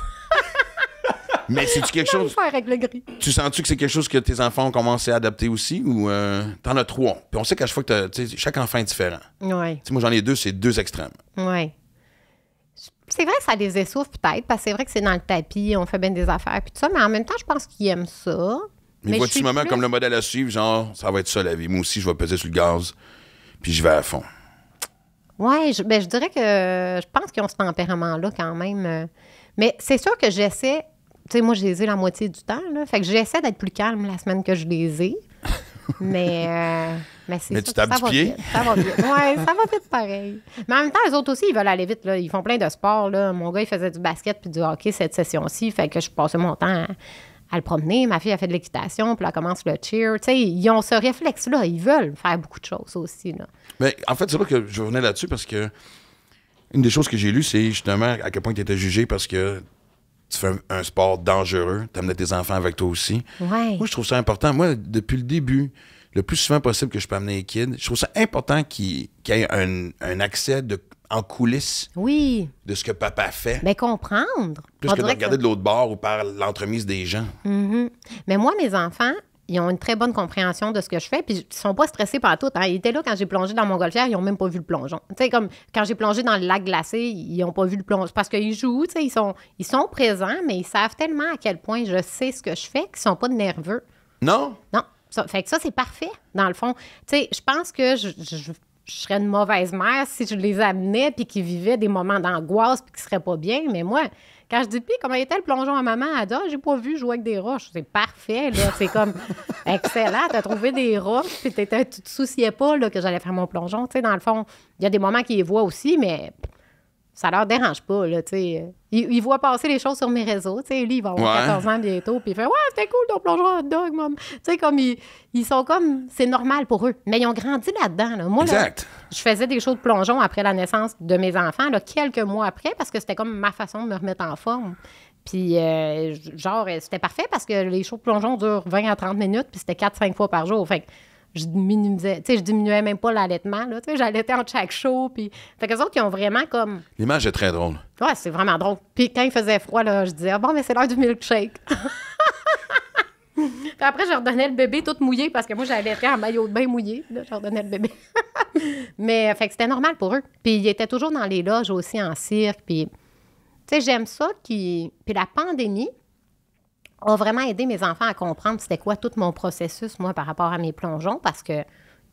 Mais c'est-tu quelque chose... faire avec le gris. Tu sens-tu que c'est quelque chose que tes enfants ont commencé à adapter aussi, ou t'en as 3? Puis on sait qu'à chaque fois que chaque enfant est différent. Oui. Moi, j'en ai 2, c'est 2 extrêmes. Oui. C'est vrai que ça les essouffle peut-être, parce que c'est vrai que c'est dans le tapis, on fait bien des affaires, puis tout ça, mais en même temps, je pense qu'ils aiment ça. Mais vois-tu moment comme le modèle à suivre, genre, ça va être ça la vie. Moi aussi, je vais peser sur le gaz, puis je vais à fond. Oui, je dirais que je pense qu'ils ont ce tempérament-là quand même. Mais c'est sûr que j'essaie, tu sais, moi, je les ai la moitié du temps, là, fait que j'essaie d'être plus calme la semaine que je les ai. Mais c'est mais ça, tu tapes du pied? Ça va vite. Oui, ça va vite pareil. Mais en même temps, les autres aussi, ils veulent aller vite. Là. Ils font plein de sports. Là. Mon gars, il faisait du basket puis du hockey cette session-ci. Fait que je passais mon temps à le promener. Ma fille a fait de l'équitation, puis elle commence le cheer. Tu sais, ils ont ce réflexe-là. Ils veulent faire beaucoup de choses aussi. Là. Mais en fait, c'est là que je revenais là-dessus parce que une des choses que j'ai lues, c'est justement à quel point tu étais jugé parce que tu fais un sport dangereux, tu amenais tes enfants avec toi aussi. Ouais. Moi, je trouve ça important. Moi, depuis le début, le plus souvent possible que je peux amener les kids, je trouve ça important qu'il y ait un accès en coulisses de ce que papa fait. Mais comprendre. Plus que de regarder de l'autre bord ou par l'entremise des gens. Mm-hmm. Mais moi, mes enfants, ils ont une très bonne compréhension de ce que je fais, puis ils sont pas stressés par tout. Hein. Ils étaient là quand j'ai plongé dans Montgolfière, ils ont même pas vu le plongeon. Tu sais, comme quand j'ai plongé dans le lac glacé, ils ont pas vu le plongeon. Parce qu'ils jouent, tu sais, ils sont présents, mais ils savent tellement à quel point je sais ce que je fais qu'ils sont pas nerveux. Non? Non. Fait que ça, c'est parfait, dans le fond. Tu sais, je pense que je serais une mauvaise mère si je les amenais puis qu'ils vivaient des moments d'angoisse puis qu'ils seraient pas bien. Mais moi, quand je dis, puis comment était le plongeon à maman? Elle dit, j'ai pas vu jouer avec des roches. C'est parfait, là. C'est comme excellent. T'as trouvé des roches puis tu te souciais pas là, que j'allais faire mon plongeon. Tu sais, dans le fond, il y a des moments qu'ils les voient aussi, mais ça leur dérange pas, là, tu sais. Ils voient passer les choses sur mes réseaux, tu sais. Lui, il va avoir 14 ans bientôt, puis il fait « Ouais, c'était cool ton plongeon hot dog, maman. » Tu sais, comme ils sont comme... C'est normal pour eux. Mais ils ont grandi là-dedans, là. Moi, là, je faisais des shows de plongeon après la naissance de mes enfants, là, quelques mois après, parce que c'était comme ma façon de me remettre en forme. Puis, genre, c'était parfait parce que les shows de plongeon durent 20 à 30 minutes, puis c'était 4-5 fois par jour. Fait que je diminuais même pas l'allaitement, là, tu sais, j'allaitais entre chaque show, puis... Fait qu'eux autres, ils ont vraiment comme... L'image est très drôle. Ouais, c'est vraiment drôle. Puis quand il faisait froid, là, je disais, bon, mais c'est l'heure du milkshake. Puis après, je redonnais le bébé tout mouillé, parce que moi, j'allaitais en maillot de bain mouillé, là, je redonnais le bébé. Mais, fait que c'était normal pour eux. Puis ils étaient toujours dans les loges aussi, en cirque, puis... Tu sais, j'aime ça Puis la pandémie a vraiment aidé mes enfants à comprendre c'était quoi tout mon processus, moi, par rapport à mes plongeons, parce que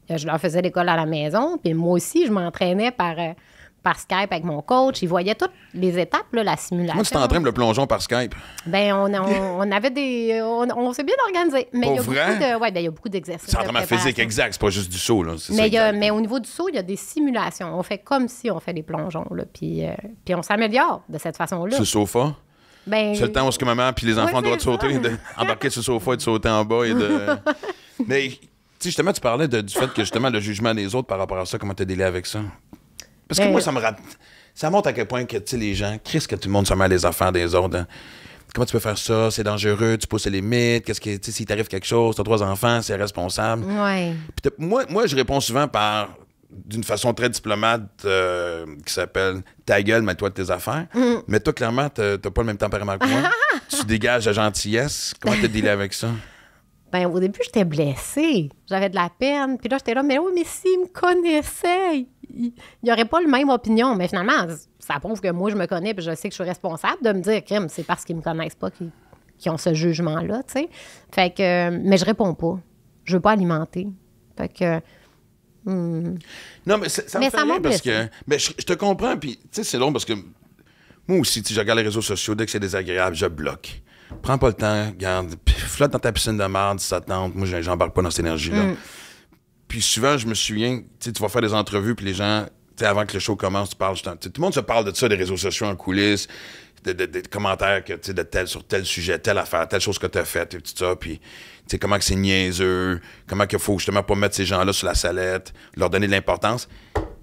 je leur faisais l'école à la maison, puis moi aussi, je m'entraînais par Skype avec mon coach. Ils voyaient toutes les étapes, là, la simulation. Comment tu t'entraînes le plongeon par Skype? Bien, on avait des... On s'est bien organisé. Mais il y a beaucoup d'exercices. C'est entraînement physique, exact. C'est pas juste du saut, là. Mais au niveau du saut, il y a des simulations. On fait comme si on fait des plongeons, là. Puis on s'améliore de cette façon-là. Sur le sofa? Ben, c'est le temps où ce que maman puis les enfants ont le droit de sauter, d'embarquer sur le sofa et de sauter en bas. Mais, tu sais, justement, tu parlais du fait que, justement, le jugement des autres par rapport à ça, comment tu as délai avec ça? Parce que moi, ça montre à quel point que, tu sais, les gens, Christ, que tout le monde se met à les affaires des autres. Hein. Comment tu peux faire ça? C'est dangereux, tu pousses les limites. Qu'est-ce que, tu sais, s'il t'arrive quelque chose, t'as 3 enfants, c'est responsable. Ouais. Puis moi, je réponds souvent d'une façon très diplomate qui s'appelle « Ta gueule, mets-toi de tes affaires ». Mais toi, clairement, t'as pas le même tempérament que moi. Tu dégages la gentillesse. Comment t'as dealé avec ça? Ben, au début, j'étais blessée. J'avais de la peine. Puis là, j'étais là, mais oui, mais s'ils me connaissaient, il n'y aurait pas la même opinion. Mais finalement, ça prouve que moi, je me connais puis je sais que je suis responsable de me dire que c'est parce qu'ils me connaissent pas qu'ils ont ce jugement-là, tu sais. Fait que... mais je réponds pas. Je veux pas alimenter. Fait que... Non, mais ça me fait rire parce que... Mais je te comprends, puis tu sais, c'est long parce que moi aussi, je regarde les réseaux sociaux, dès que c'est désagréable, je bloque. Prends pas le temps, garde, flotte dans ta piscine de merde si ça te tente. Moi, j'embarque pas dans cette énergie-là. Puis souvent, je me souviens, tu vas faire des entrevues, puis les gens, tu sais, avant que le show commence, tu parles, tout le monde se parle de ça, des réseaux sociaux en coulisses, des commentaires que, tu sais, sur tel sujet, telle affaire, telle chose que tu as faite, et tout ça, puis, tu sais, comment que c'est niaiseux, comment qu'il faut justement pas mettre ces gens-là sur la sellette, leur donner de l'importance.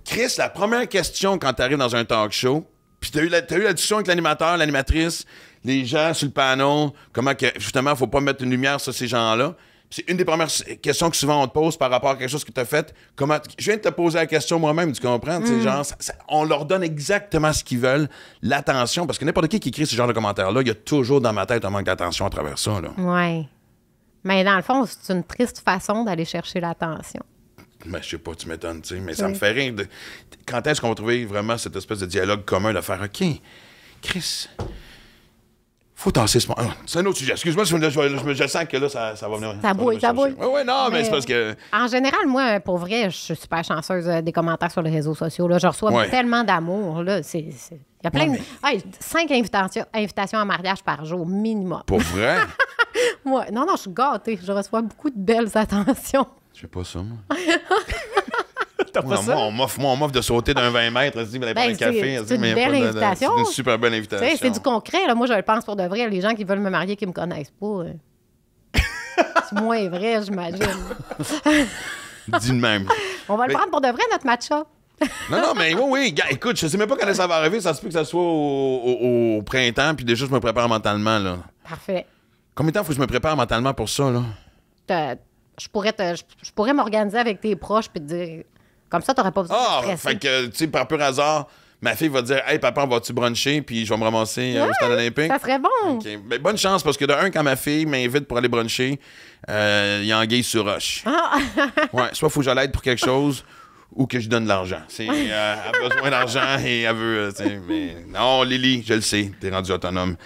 Chris, la première question quand tu arrives dans un talk show, puis t'as eu la discussion avec l'animateur, l'animatrice, les gens sur le panneau, comment que, justement, faut pas mettre une lumière sur ces gens-là. C'est une des premières questions que souvent on te pose par rapport à quelque chose que tu as fait. Je viens de te poser la question moi-même, tu comprends? Genre, on leur donne exactement ce qu'ils veulent, l'attention, parce que n'importe qui écrit ce genre de commentaires-là, il y a toujours dans ma tête un manque d'attention à travers ça. Oui. Mais dans le fond, c'est une triste façon d'aller chercher l'attention. Mais je sais pas, tu m'étonnes, tu sais, mais ça me fait rire. Quand est-ce qu'on va trouver vraiment cette espèce de dialogue commun de faire « OK, Chris... » Faut tasser ce moment. C'est un autre sujet. Excuse-moi, je sens que là, ça va venir. Ça bouille. Oui, non, mais c'est parce que... En général, moi, pour vrai, je suis super chanceuse des commentaires sur les réseaux sociaux. Là. Je reçois tellement d'amour. Là. Il y a plein de... 5 invitations à mariage par jour, minimum. Pour vrai? Ouais. Non, je suis gâtée. Je reçois beaucoup de belles attentions. Je fais pas ça, moi. T'as pas ça? On m'offre de sauter d'un 20 mètres. Elle se dit, vous allez prendre un café. C'est une belle invitation. C'est une super belle invitation. C'est du concret. Là. Moi, je le pense pour de vrai. Les gens qui veulent me marier qui me connaissent pas. C'est moins vrai, j'imagine. Dis de même. On va le prendre pour de vrai, notre match-up. Non, mais oui. Écoute, je sais même pas quand ça va arriver. Ça se peut que ça soit au printemps. Puis déjà, je me prépare mentalement. Là. Parfait. Combien de temps faut que je me prépare mentalement pour ça? Là? Je pourrais m'organiser avec tes proches puis te dire... Comme ça, t'aurais pas besoin de stresser. Fait que, tu sais, par pur hasard, ma fille va dire « Hey, papa, vas-tu bruncher? » Puis je vais me ramasser au stade olympique. Ça serait bon. Okay. Ben, bonne chance, parce que de un, quand ma fille m'invite pour aller bruncher, il y a anguille sur roche. Ouais, soit faut que je l'aide pour quelque chose, ou que je donne de l'argent. Elle a besoin d'argent et elle veut... mais non, Lily, je le sais, t'es rendue autonome.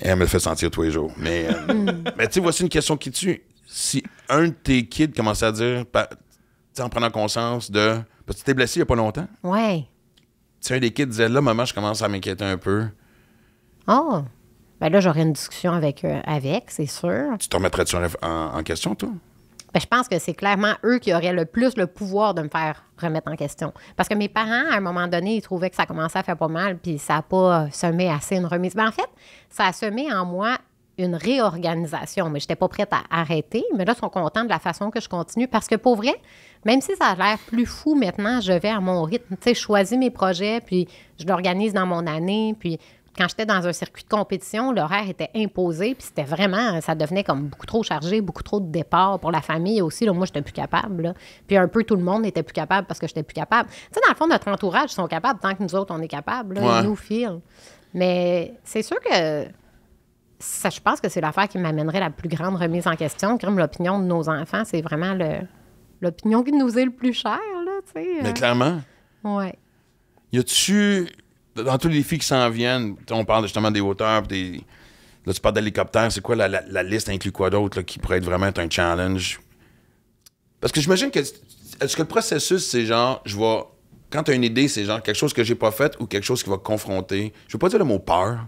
Et elle me le fait sentir tous les jours. Mais tu sais, voici une question qui tue. Si un de tes kids commençait à dire... en prenant conscience de... Parce que tu t'es blessé il n'y a pas longtemps. Ouais. Tu sais, un des kids disait, là, maman, je commence à m'inquiéter un peu. Oh! Ben là, j'aurais une discussion avec, c'est sûr. Tu te remettrais-tu en question, toi? Ben, je pense que c'est clairement eux qui auraient le plus le pouvoir de me faire remettre en question. Parce que mes parents, à un moment donné, ils trouvaient que ça commençait à faire pas mal, puis ça n'a pas semé assez une remise. Ben, en fait, ça a semé en moi une réorganisation, mais je n'étais pas prête à arrêter. Mais là, ils sont contents de la façon que je continue. Parce que pour vrai, même si ça a l'air plus fou maintenant, je vais à mon rythme. Tu sais, je choisis mes projets, puis je l'organise dans mon année, puis quand j'étais dans un circuit de compétition, l'horaire était imposé, puis c'était vraiment, ça devenait comme beaucoup trop chargé, beaucoup trop de départs pour la famille aussi. Là, moi, j'étais plus capable. Là. Puis un peu tout le monde n'était plus capable parce que j'étais plus capable. Tu sais, dans le fond, notre entourage sont capables tant que nous autres, on est capables. Là, ils nous filent. Mais c'est sûr que ça, je pense que c'est l'affaire qui m'amènerait la plus grande remise en question. Comme l'opinion de nos enfants, c'est vraiment l'opinion qui nous est le plus chère, là, tu sais. Mais clairement. Ouais. Y a-tu... Dans tous les défis qui s'en viennent, on parle justement des hauteurs, là, tu parles d'hélicoptère, c'est quoi la liste inclut quoi d'autre qui pourrait être vraiment un challenge? Parce que j'imagine que... Est-ce que le processus, c'est genre, quand tu as une idée, c'est genre quelque chose que j'ai pas fait ou quelque chose qui va confronter... Je veux pas dire le mot peur.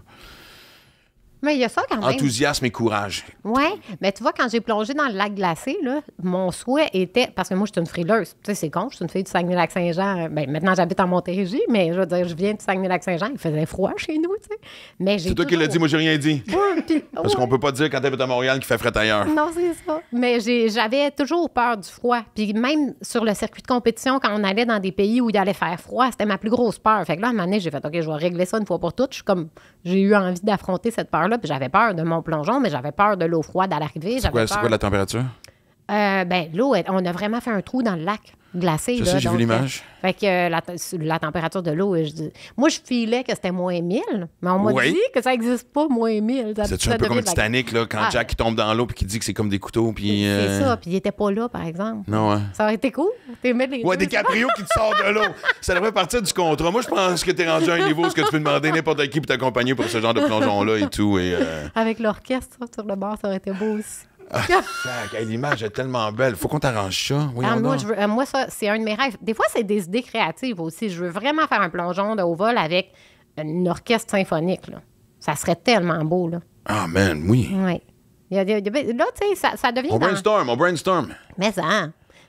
Mais il y a ça quand même. Enthousiasme et courage. Oui, mais tu vois, quand j'ai plongé dans le lac glacé, là, mon souhait était... Parce que moi, je suis une frileuse. Tu sais, c'est con, je suis une fille du Saguenay-Lac-Saint-Jean. Bien, maintenant, j'habite en Montérégie, mais je veux dire, je viens du Saguenay-Lac-Saint-Jean. Il faisait froid chez nous, tu sais. Mais c'est toi qui l'as dit, moi, j'ai rien dit. Ouais, parce qu'on peut pas dire quand t'habites à Montréal qu'il fait frais ailleurs. Non, c'est ça. Mais j'avais toujours peur du froid. Puis même sur le circuit de compétition, quand on allait dans des pays où il allait faire froid, c'était ma plus grosse peur. Fait que là, à un moment donné, j'ai fait, OK, je vais régler ça une fois pour toutes. J'ai eu envie d'affronter cette peur-là, puis j'avais peur de mon plongeon, mais j'avais peur de l'eau froide à l'arrivée. C'est quoi la température? L'eau, on a vraiment fait un trou dans le lac glacé. Je sais, j'ai vu l'image. Fait que la température de l'eau, moi, je filais que c'était moins 1000, mais on m'a dit que ça n'existe pas, moins 1000. C'est un peu comme le Titanic, là, quand Jack tombe dans l'eau et qu'il dit que c'est comme des couteaux. Puis, c'est ça, puis il était pas là, par exemple. Non, ouais. Ça aurait été cool. DiCaprio qui te sort de l'eau. Ça devrait partir du contrat. Moi, je pense que t'es rendu à un niveau où tu peux demander n'importe qui pour t'accompagner pour ce genre de plongeon-là et tout. Avec l'orchestre sur le bord, ça aurait été beau aussi. L'image est tellement belle. Faut qu'on t'arrange ça. Oui, moi, ça, c'est un de mes rêves. Des fois, c'est des idées créatives aussi. Je veux vraiment faire un plongeon de haut vol avec une orchestre symphonique. Là. Ça serait tellement beau. Là. Ah, man, oui. Oui. Là, tu sais, ça devient... On brainstorm. Mais ça...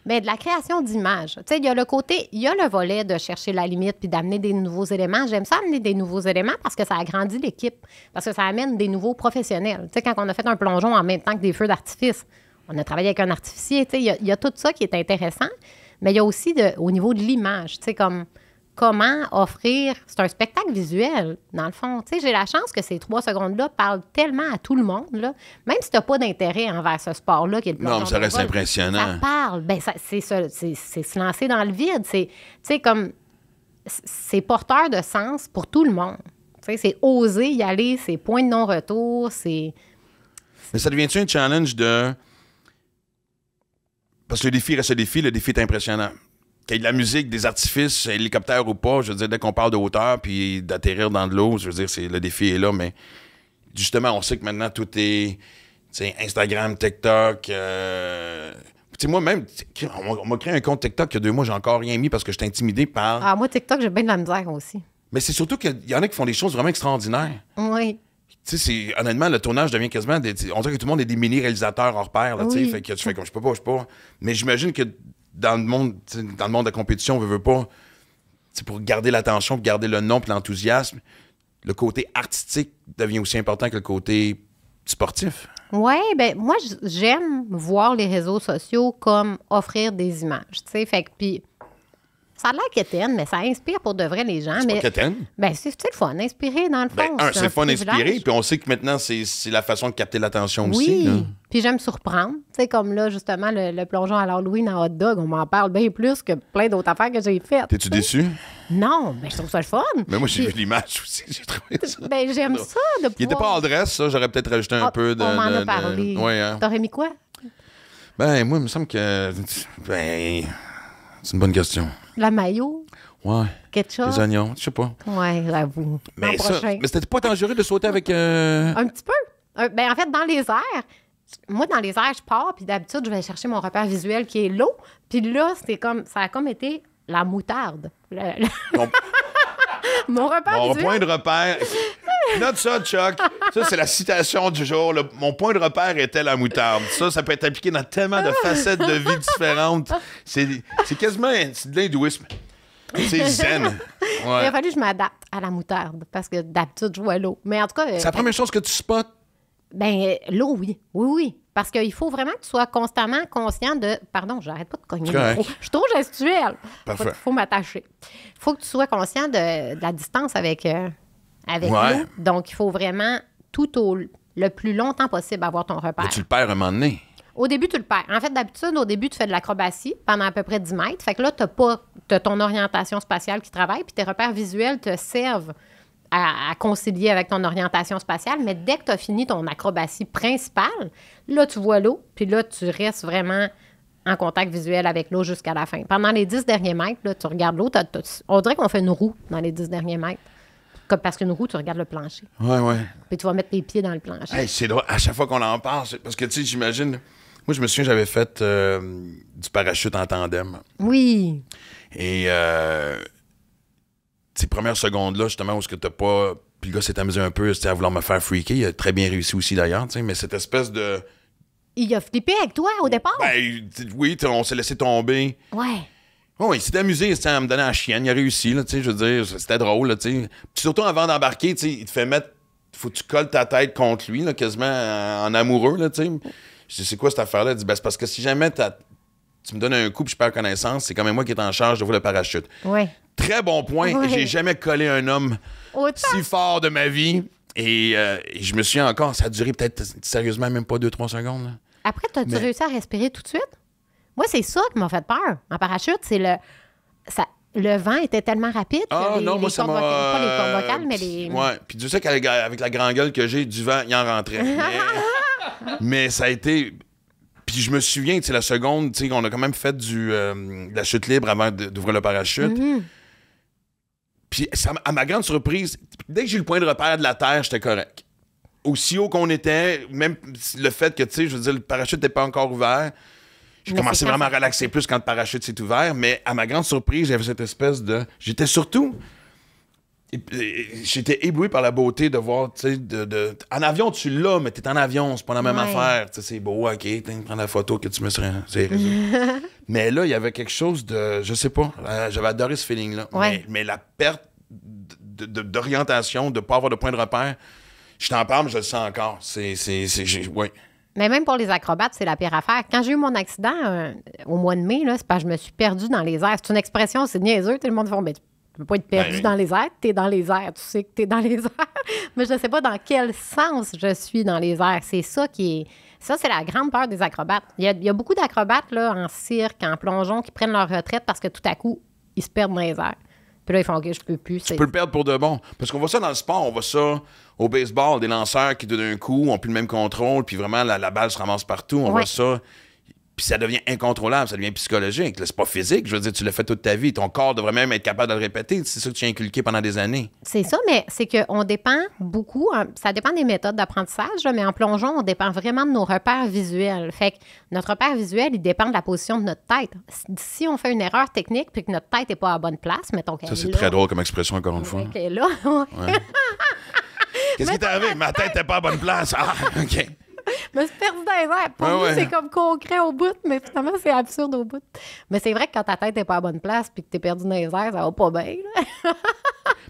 Mais de la création d'images. Tu sais, il y a le volet de chercher la limite puis d'amener des nouveaux éléments. J'aime ça amener des nouveaux éléments parce que ça agrandit l'équipe, parce que ça amène des nouveaux professionnels. Tu sais, quand on a fait un plongeon en même temps que des feux d'artifice, on a travaillé avec un artificier. Tu sais, il y a tout ça qui est intéressant, mais il y a aussi au niveau de l'image, tu sais, comme comment offrir... C'est un spectacle visuel, dans le fond. Tu sais, j'ai la chance que ces 3 secondes-là parlent tellement à tout le monde, là. Même si tu n'as pas d'intérêt envers ce sport-là qui est le plongeon. Non, mais ça reste impressionnant. Ça parle. Ben, c'est se lancer dans le vide. Tu sais, comme... C'est porteur de sens pour tout le monde. Tu sais, c'est oser y aller, c'est point de non-retour, c'est... Mais ça devient-tu un challenge de... Parce que le défi reste le défi est impressionnant. Qu'il y ait de la musique, des artifices, hélicoptère ou pas, je veux dire, dès qu'on parle de hauteur puis d'atterrir dans de l'eau, je veux dire, le défi est là, mais justement, on sait que maintenant, tout est Instagram, TikTok. Tu sais, moi-même, on m'a créé un compte TikTok il y a 2 mois, j'ai encore rien mis parce que je suis intimidé par... Ah, moi, TikTok, j'ai bien de la misère aussi. Mais c'est surtout qu'il y en a qui font des choses vraiment extraordinaires. Oui. Tu sais, honnêtement, le tournage devient quasiment... on dirait que tout le monde est des mini-réalisateurs hors pair, là, tu sais, fait que tu fais comme je peux pas. Mais j'imagine que dans le monde de la compétition, on veut pas, pour garder l'attention, pour garder le nom et l'enthousiasme, le côté artistique devient aussi important que le côté sportif. Oui, ben moi, j'aime voir les réseaux sociaux comme offrir des images, tu sais, fait que, puis ça a l'air quétaine, mais ça inspire pour de vrai les gens. C'est pas quétaine? Ben, c'est le fun, inspirer dans le fond. C'est le fun d'inspirer, puis on sait que maintenant, c'est la façon de capter l'attention aussi. Oui, puis j'aime surprendre. Tu sais, comme là, justement, le plongeon à l'Halloween en hot dog, on m'en parle bien plus que plein d'autres affaires que j'ai faites. T'es-tu déçu? Non, ben je trouve ça le fun. Mais moi, j'ai vu l'image aussi, j'ai trouvé ça. Ben, j'aime ça de pouvoir... Il était pas en dress, ça, j'aurais peut-être rajouté un peu de... On m'en a parlé. Ouais, hein? T'aurais mis quoi? Ben, moi, il me semble que... Ben, c'est une bonne question. La maillot? Ouais. Ketchup? Les oignons, je sais pas. Ouais, j'avoue. Mais c'était pas dangereux de sauter avec... Un petit peu. Ben, en fait, dans les airs, moi, dans les airs, je pars, puis d'habitude, je vais chercher mon repère visuel qui est l'eau. Puis là, ça a comme été la moutarde. Mon repère visuel. Mon point de repère... Note ça, Chuck. Ça, c'est la citation du jour. Mon point de repère était la moutarde. Ça peut être appliqué dans tellement de facettes de vie différentes. C'est quasiment de l'hindouisme. C'est zen. Ouais. Il a fallu que je m'adapte à la moutarde parce que d'habitude, je vois l'eau. Mais en tout cas... C'est la première chose que tu spots? Ben, l'eau, oui. Oui. Parce qu'il faut vraiment que tu sois constamment conscient de... Pardon, j'arrête pas de cogner le micro. Je suis trop gestuelle. Parfait. Faut m'attacher. Il faut que tu sois conscient de la distance avec avec nous. Donc, il faut vraiment le plus longtemps possible avoir ton repère. Mais tu le perds un moment donné. Au début, tu le perds. En fait, d'habitude, au début, tu fais de l'acrobatie pendant à peu près 10 mètres. Fait que là, tu as ton orientation spatiale qui travaille, puis tes repères visuels te servent à concilier avec ton orientation spatiale. Mais dès que tu as fini ton acrobatie principale, là, tu vois l'eau, puis là, tu restes vraiment en contact visuel avec l'eau jusqu'à la fin. Pendant les 10 derniers mètres, là, tu regardes l'eau. On dirait qu'on fait une roue dans les 10 derniers mètres. Parce qu'une roue, tu regardes le plancher. Ouais. Puis tu vas mettre tes pieds dans le plancher. Hey, c'est drôle. À chaque fois qu'on en parle, parce que, tu sais, j'imagine... Moi, je me souviens, j'avais fait du parachute en tandem. Oui. Et ces premières secondes-là, justement, où est-ce que t'as pas... Puis le gars s'est amusé un peu à vouloir me faire freaker. Il a très bien réussi aussi, d'ailleurs, tu sais, mais cette espèce de... Il a flippé avec toi, au départ? Ben, oui, on s'est laissé tomber. Ouais. Oh, il s'est amusé, à me donner la chienne. Il a réussi, là, tu sais, je veux dire, c'était drôle, là, tu sais. Puis surtout, avant d'embarquer, tu sais, il te fait mettre... Faut que tu colles ta tête contre lui, là, quasiment en amoureux, là, tu sais. Je dis, c'est quoi cette affaire-là? Il dit, ben, c'est parce que si jamais tu me donnes un coup puis je perds connaissance, c'est quand même moi qui est en charge de vous le parachute. Oui. Très bon point. Ouais. J'ai jamais collé un homme si fort de ma vie. Et je me souviens encore, ça a duré peut-être, sérieusement, même pas 2-3 secondes. Là. Après, as-tu réussi à respirer tout de suite? Moi, c'est ça qui m'a fait peur. En parachute, c'est le vent était tellement rapide que non, moi, ça m'a... pas les cordes vocales, mais les... Ouais, puis tu sais qu'avec la grande gueule que j'ai, du vent, il en rentrait. Mais ça a été... Puis je me souviens, tu sais, la seconde, tu sais, on a quand même fait de la chute libre avant d'ouvrir le parachute. Mm-hmm. Puis à ma grande surprise, dès que j'ai eu le point de repère de la Terre, j'étais correct. Aussi haut qu'on était, même le fait que, tu sais, je veux dire, le parachute n'était pas encore ouvert, j'ai commencé vraiment à relaxer plus quand le parachute s'est ouvert, mais à ma grande surprise, j'avais cette espèce de... J'étais surtout... J'étais ébloui par la beauté de voir, tu sais, en avion, tu l'as, mais t'es en avion, c'est pas la même affaire. Tu sais, c'est beau, OK, prends la photo que tu me serais... Mais là, il y avait quelque chose de... Je sais pas, j'avais adoré ce feeling-là. Ouais. Mais la perte d'orientation, de pas avoir de point de repère, je t'en parle, mais je le sens encore. Ouais. Mais même pour les acrobates, c'est la pire affaire. Quand j'ai eu mon accident au mois de mai, là, c'est parce que je me suis perdue dans les airs. C'est une expression, c'est niaiseux. Tout le monde fait, tu peux pas être perdu dans les airs. T'es dans les airs. Tu sais que t'es dans les airs. Mais je ne sais pas dans quel sens je suis dans les airs. C'est ça qui est... Ça, c'est la grande peur des acrobates. Il y a beaucoup d'acrobates là, en cirque, en plongeon, qui prennent leur retraite parce que tout à coup, ils se perdent dans les airs. Puis là, ils font OK, je peux plus. Tu peux le perdre pour de bon. Parce qu'on voit ça dans le sport. On voit ça au baseball, des lanceurs qui, d'un coup, ont plus le même contrôle, puis vraiment, la balle se ramasse partout. On voit ça. Puis ça devient incontrôlable, ça devient psychologique. Là, c'est pas physique. Je veux dire, tu l'as fait toute ta vie. Ton corps devrait même être capable de le répéter. C'est ça que tu as inculqué pendant des années. C'est ça, mais c'est qu'on dépend beaucoup. Ça dépend des méthodes d'apprentissage, là, mais en plongeon, on dépend vraiment de nos repères visuels. Fait que notre repère visuel, il dépend de la position de notre tête. Si on fait une erreur technique puis que notre tête n'est pas à la bonne place, mettons qu'elle est là. Ça, c'est très drôle comme expression, encore une fois. Elle est là. Ouais. Qu'est-ce qui t'est arrivé? Ma tête n'est pas à la bonne place. Ah, OK. Je me suis perdue dans les airs. Pour nous, c'est comme concret au bout, mais finalement, c'est absurde au bout. Mais c'est vrai que quand ta tête n'est pas à la bonne place puis que tu es perdu dans les airs, ça va pas bien.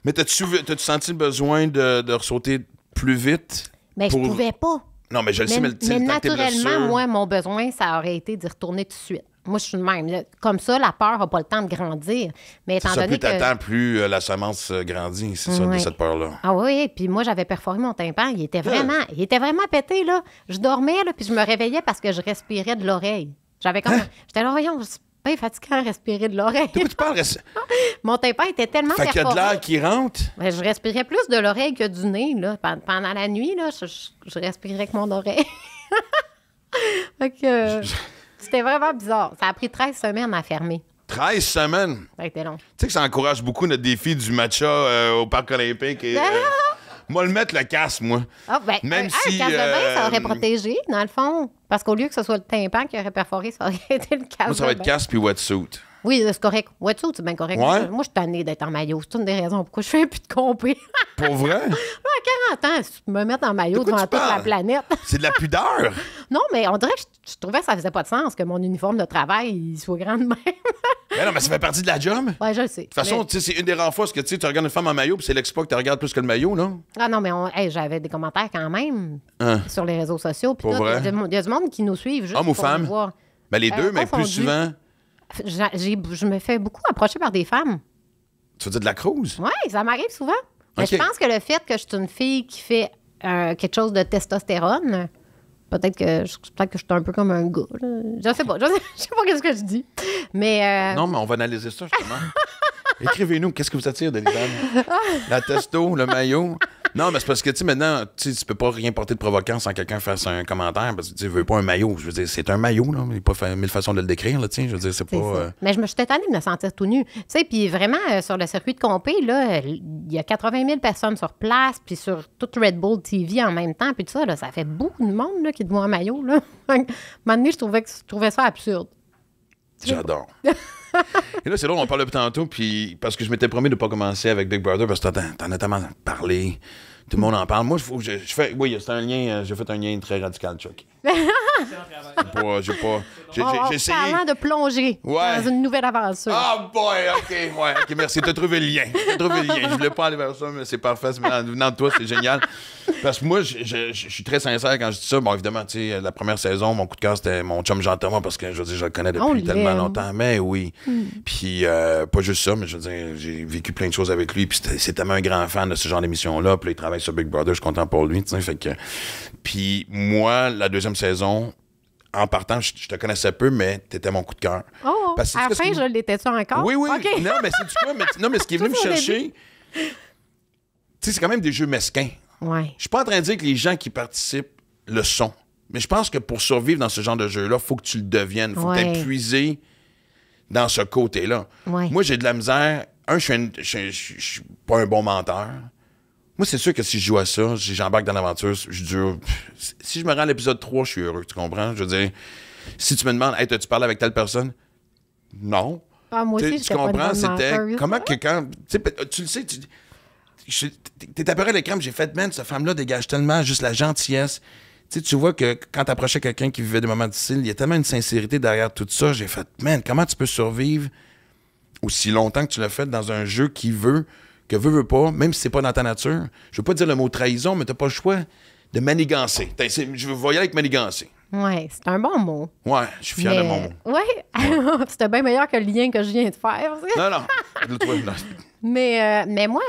Mais t'as-tu senti le besoin de ressauter plus vite? Mais je pouvais pas. Non, mais je le sais, mais naturellement, moi, mon besoin, ça aurait été d'y retourner tout de suite. Moi, je suis de même. Là. Comme ça, la peur n'a pas le temps de grandir. Mais étant donné plus t'attends, plus la semence grandit. C'est ça, de cette peur-là. Ah oui, puis moi, j'avais perforé mon tympan. Il était vraiment pété, là. Je dormais, là, puis je me réveillais parce que je respirais de l'oreille. J'avais comme... J'étais là, voyons, c'est pas fatigant à respirer de l'oreille. De quoi tu parles? Mon tympan était tellement perforé. Fait qu'il y a de l'air qui rentre? Ben, je respirais plus de l'oreille que du nez, là. Pendant la nuit, là, je respirais avec mon oreille. Fait que... C'était vraiment bizarre. Ça a pris 13 semaines à fermer. 13 semaines? Ça a été long. Tu sais que ça encourage beaucoup notre défi du matcha au Parc olympique. Et, moi, le mettre le casque, moi. Ah, ben, même si... Le casque de bain, ça aurait protégé, dans le fond. Parce qu'au lieu que ce soit le tympan qui aurait perforé, ça aurait été le casque. Moi, ça va être casque puis wetsuit. Oui, c'est correct. Wetsuit, c'est bien correct. Ouais. Moi, je suis tannée d'être en maillot. C'est une des raisons pourquoi je fais plus de compé. Pour vrai? À 40 ans, si tu me mets en maillot devant toute la planète. C'est de la pudeur. Non, mais on dirait que je trouvais que ça faisait pas de sens que mon uniforme de travail il soit grand de même. Mais non, mais ça fait partie de la job. Oui, je le sais. De toute façon, tu sais, c'est une des rares fois que tu regardes une femme en maillot puis c'est l'expo que tu regardes plus que le maillot, non? Ah non, mais j'avais des commentaires quand même sur les réseaux sociaux. Puis il y a du monde qui nous suivent juste homme ou femme? Voir. Ben, les deux, mais plus souvent... Je me fais beaucoup approcher par des femmes. Tu veux dire de la cruise? Oui, ça m'arrive souvent. Mais je pense que le fait que je suis une fille qui fait quelque chose de testostérone, peut-être que je suis un peu comme un gars. Là. Je sais pas qu'est-ce que je dis. Mais non, mais on va analyser ça, justement. Écrivez-nous, qu'est-ce que vous attire de l'hiver? La testo, le maillot. Non, mais c'est parce que, tu sais, maintenant, tu peux pas rien porter de provoquant sans quelqu'un fasse un commentaire, parce que tu veux pas un maillot. Je veux dire, c'est un maillot, là. Il n'y a pas mille façons de le décrire, là, tu sais. Je veux dire, c'est pas... Mais je me suis tannée de me sentir tout nu. Tu sais, puis vraiment, sur le circuit de compé, là, il y a 80 000 personnes sur place, puis sur toute Red Bull TV en même temps, puis tout ça, là, ça fait beaucoup de monde, là, qui te voit en maillot, là. À un moment donné, je trouvais ça absurde. J'adore. Et là, c'est drôle, on parle depuis tantôt, puis parce que je m'étais promis de ne pas commencer avec Big Brother, parce que t'en as tellement parlé, tout le monde en parle. Moi, je fais... Oui, c'est un lien, j'ai fait un lien très radical, Chuck. J'ai essayé... Parlant de plonger dans une nouvelle aventure. Ah, boy, OK, merci. T'as trouvé le lien. Je voulais pas aller vers ça, mais c'est parfait. En venant de toi, c'est génial. Parce que moi, je suis très sincère quand je dis ça. Bon, évidemment, tu sais, la première saison, mon coup de cœur, c'était mon chum Jean-Thomas, parce que, je veux dire, je le connais depuis tellement longtemps. Mais oui. Puis, pas juste ça, mais je veux dire, j'ai vécu plein de choses avec lui. Puis, c'est tellement un grand fan de ce genre d'émission-là. Puis, il travaille sur Big Brother. Je suis content pour lui, tu sais. Fait que... Puis, moi, la deuxième saison, en partant, je te connaissais peu, mais t'étais mon coup de cœur. Oh, à la fin, je l'étais-tu encore? Oui. Okay. Non, mais c'est quoi? Mais ce qui est venu me chercher, tu sais, c'est quand même des jeux mesquins. Ouais. Je suis pas en train de dire que les gens qui participent le sont. Mais je pense que pour survivre dans ce genre de jeu-là, il faut que tu le deviennes. Il faut que tu aies puisé dans ce côté-là. Ouais. Moi, j'ai de la misère. Je suis pas un bon menteur. Moi, c'est sûr que si je joue à ça, si j'embarque dans l'aventure, je dure. Si je me rends à l'épisode 3, je suis heureux, tu comprends? Je veux dire, si tu me demandes, hey, t'as-tu parlé avec telle personne? Non. Ah, moi aussi, tu comprends? C'était comment que quand. Tu le sais, t'es apparu à l'écran, j'ai fait, man, cette femme-là dégage tellement juste la gentillesse. Tu vois que quand t'approchais quelqu'un qui vivait des moments difficiles, il y a tellement une sincérité derrière tout ça. J'ai fait, man, comment tu peux survivre aussi longtemps que tu l'as fait dans un jeu qui veut pas, même si c'est pas dans ta nature. Je veux pas dire le mot trahison, mais t'as pas le choix de manigancer. Je veux y aller avec manigancer. Oui, c'est un bon mot. Ouais, je suis fier de mon mot. Oui, c'était bien meilleur que le lien que je viens de faire. Non. Mais moi,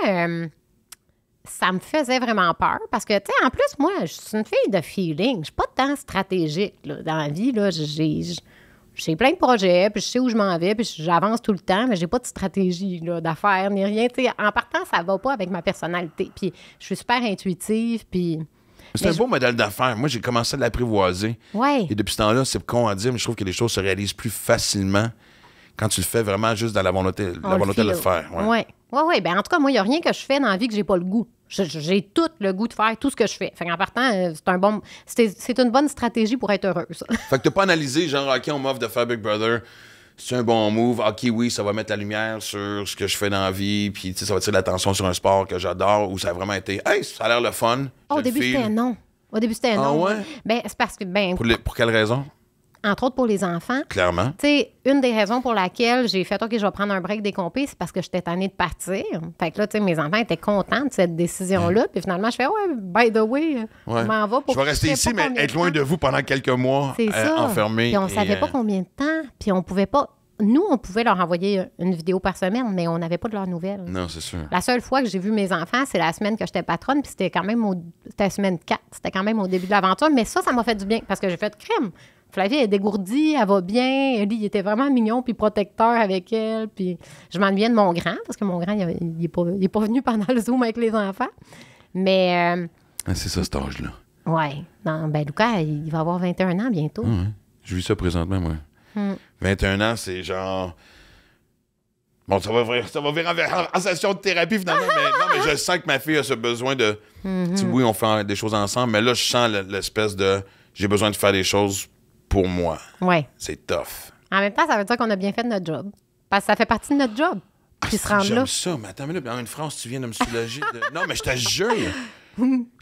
ça me faisait vraiment peur parce que, tu sais, en plus, moi, je suis une fille de feeling. Je suis pas tant stratégique là, dans la vie. Là, j'ai plein de projets, puis je sais où je m'en vais, puis j'avance tout le temps, mais j'ai pas de stratégie là, d'affaires ni rien. T'sais, en partant, ça va pas avec ma personnalité. Puis je suis super intuitive, puis... C'est un beau modèle d'affaires. Moi, j'ai commencé à l'apprivoiser. Ouais. Et depuis ce temps-là, c'est con à dire, mais je trouve que les choses se réalisent plus facilement quand tu le fais vraiment juste dans la volonté de le faire. Oui. Ben, en tout cas, moi, il n'y a rien que je fais dans la vie que j'ai pas le goût. J'ai tout le goût de faire tout ce que je fais. Fait qu'en partant, c'est une bonne stratégie pour être heureuse. Fait que t'as pas analysé, genre, OK, on m'offre de faire Big Brother, c'est un bon move. OK, oui, ça va mettre la lumière sur ce que je fais dans la vie, puis ça va tirer l'attention sur un sport que j'adore, où ça a vraiment été, hey, ça a l'air le fun. Au début, c'était non. Ah ouais? Ben, c'est parce que, Pour quelle raison? Entre autres pour les enfants. Clairement. Tu sais, une des raisons pour laquelle j'ai fait OK, je vais prendre un break des compés, c'est parce que j'étais tannée de partir. Fait que là, tu sais, mes enfants étaient contents de cette décision-là. Puis finalement, je fais by the way, je m'en vais pour. Je vais rester ici, mais être loin de vous pendant quelques mois, enfermé. Puis on savait pas combien de temps. Puis on pouvait pas. Nous, on pouvait leur envoyer une vidéo par semaine, mais on n'avait pas de leurs nouvelles. Non, c'est sûr. La seule fois que j'ai vu mes enfants, c'est la semaine que j'étais patronne, puis c'était quand même c'était semaine 4. C'était quand même au début de l'aventure. Mais ça m'a fait du bien parce que j'ai fait crème. Flavie est dégourdie, elle va bien. Lui, il était vraiment mignon puis protecteur avec elle. Puis je m'ennuyais de mon grand parce que mon grand, il est pas venu pendant le Zoom avec les enfants. Mais... c'est ça, cet âge-là. Oui. Ben Lucas, il va avoir 21 ans bientôt. Ouais. Je vis ça présentement, moi. 21 ans, c'est genre... Bon, ça va virer en session de thérapie, finalement. mais je sens que ma fille a ce besoin de... Oui, on fait des choses ensemble, mais là, je sens l'espèce de... J'ai besoin de faire des choses pour moi. Oui. C'est tough. En même temps, ça veut dire qu'on a bien fait notre job. Parce que ça fait partie de notre job. Puis se rendre là. J'aime ça. Mais attends, en une phrase, tu viens de me soulager. Non, mais je te jure.